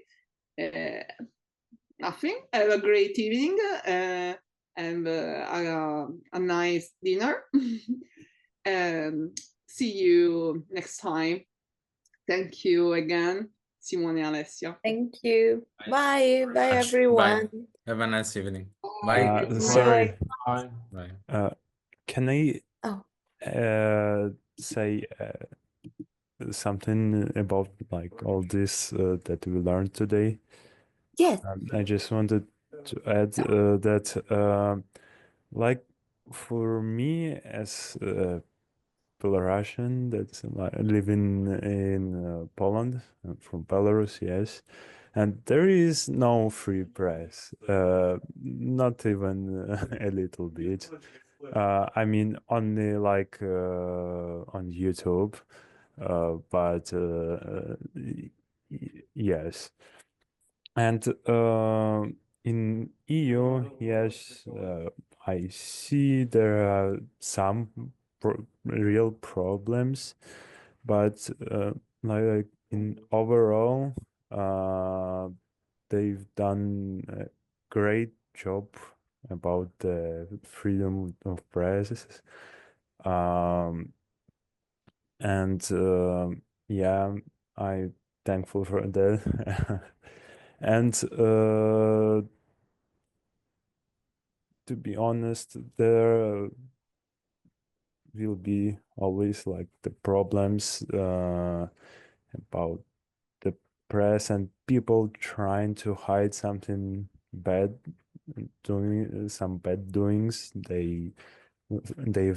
S1: Nothing. Have a great evening and a nice dinner. And see you next time. Thank you again, Simone and Alessia.
S8: Thank you. Bye. Bye, everyone.
S2: Bye. Have a nice evening. Bye.
S5: Sorry.
S4: Bye.
S2: Bye.
S5: Can I
S8: Oh.
S5: say something about like all this that we learned today?
S8: Yes.
S5: I just wanted to add that like for me as a Belarusian that's living in Poland, from Belarus, yes, and there is no free press, not even a little bit. I mean, only like on YouTube, but yes. And in EU, yes, I see there are some real problems, but like in overall, they've done a great job about the freedom of press. And yeah, I'm thankful for that. And to be honest, there will be always like the problems about the press and people trying to hide something bad, doing some bad doings they've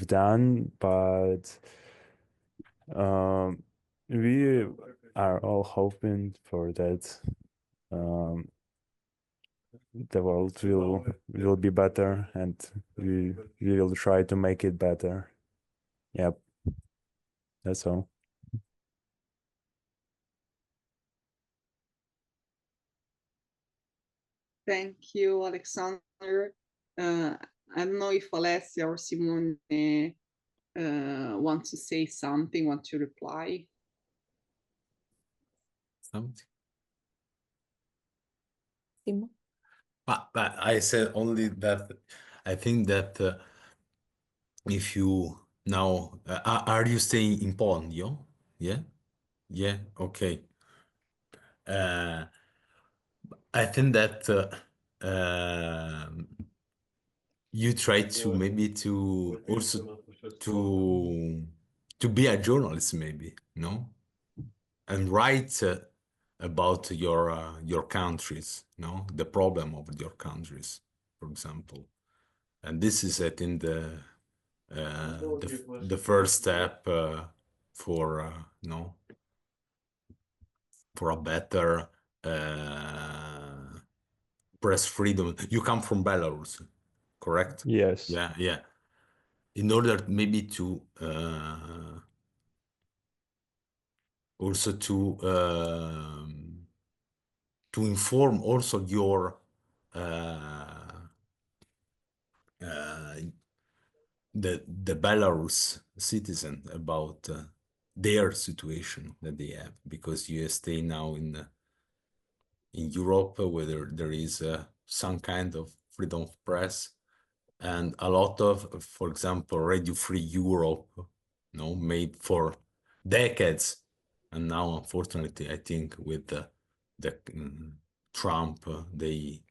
S5: done, but we are all hoping for that. The world will be better, and we will try to make it better. Yep, that's all.
S1: Thank you, Alexander. I don't know if Alessia or Simone want to say something, want to reply.
S2: Something.
S8: Simone?
S2: But I said only that I think that if you now are you staying in Poland, yo? Yeah? Yeah, okay. I think that you try to maybe to also to be a journalist, maybe, no? And write about your countries, no? The problem of your countries, for example. And this is, I think, the first step for no, for a better press freedom. You come from Belarus, correct?
S5: Yes.
S2: Yeah, yeah. In order maybe to also to inform also your the Belarus citizen about their situation that they have, because you stay now in Europe where there is some kind of freedom of press and a lot of, for example, Radio Free Europe, made for decades, and now unfortunately I think with the Trump they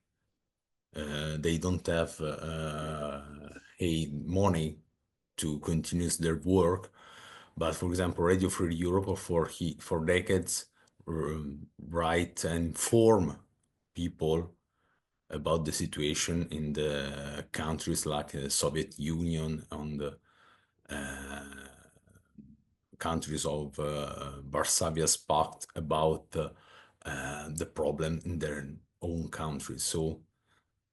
S2: don't have money to continue their work. But for example, Radio Free Europe for decades write and inform people about the situation in the countries like the Soviet Union and the countries of Varsavia's Pact about the problem in their own countries. So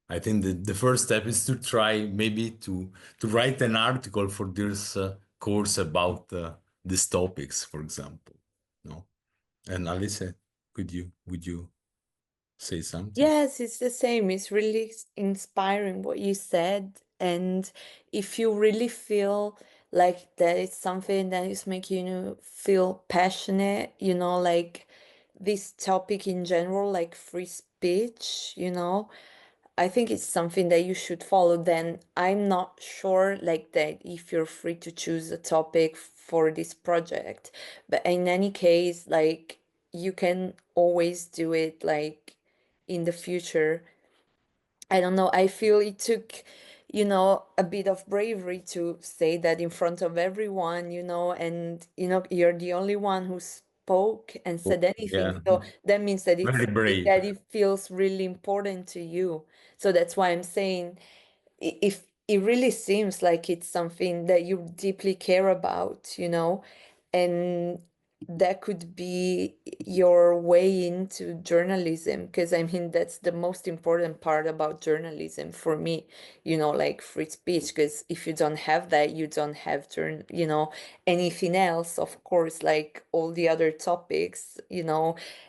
S2: I think the first step is to try maybe to write an article for this course about these topics, for example. No, and Alice, would you say something?
S8: Yes, it's the same. It's really inspiring what you said. And if you really feel like that is something that is making you feel passionate, like this topic in general, like free speech, I think it's something that you should follow. Then I'm not sure like that if you're free to choose a topic for this project, but in any case, like you can always do it like in the future. I don't know. I feel it took, a bit of bravery to say that in front of everyone, and you're the only one who spoke and said anything.
S2: Yeah,
S8: So that means that it's
S2: very
S8: something
S2: brave.
S8: that it feels really important to you. So that's why I'm saying if it really seems like it's something that you deeply care about, and that could be your way into journalism, because I mean that's the most important part about journalism for me, like free speech, because if you don't have that, you don't have anything else, of course, like all the other topics,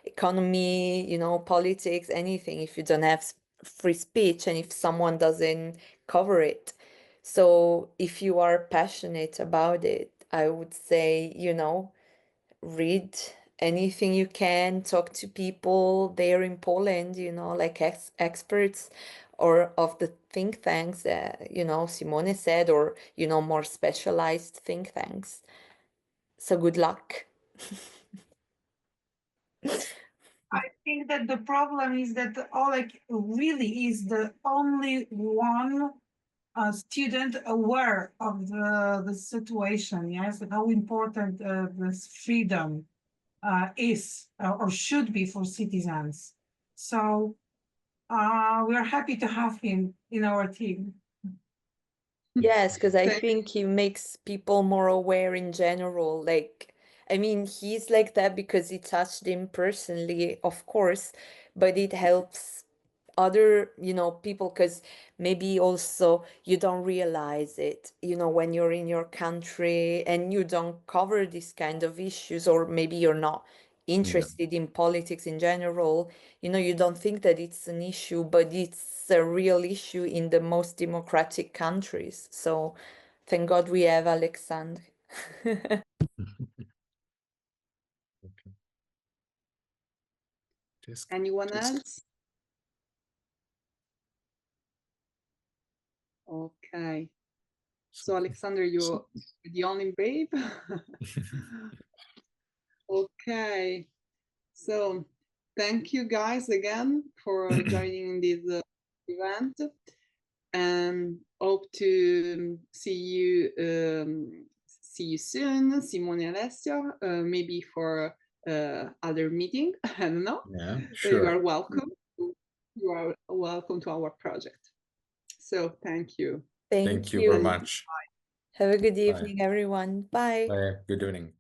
S8: economy, politics, anything. If you don't have free speech and if someone doesn't cover it, so if you are passionate about it, I would say, read anything you can, talk to people there in Poland, like experts or of the think tanks, Simone said, or, more specialized think tanks. So good luck.
S9: I think that the problem is that Oleg really is the only one student aware of the situation, yes, and how important this freedom is or should be for citizens. So we are happy to have him in our team.
S8: Yes, because I
S1: Thank-
S8: think he makes people more aware in general. Like, I mean, he's like that because it touched him personally, of course, but it helps other, people, because maybe also you don't realize it, when you're in your country and you don't cover this kind of issues, or maybe you're not interested in politics in general, you don't think that it's an issue, but it's a real issue in the most democratic countries. So thank God we have Alexander.
S2: Okay.
S1: Anyone else? Okay. So Alexander, you're the only brave. Okay. So thank you guys again for joining this event, and hope to see you soon, Simone and Alessio, maybe for other meeting. I don't know.
S2: Yeah,
S1: You are
S2: sure.
S1: welcome. You are welcome to our project. So thank you.
S2: Thank you very much.
S8: Have a good
S2: Bye.
S8: evening, everyone. Bye.
S2: Bye. Good evening.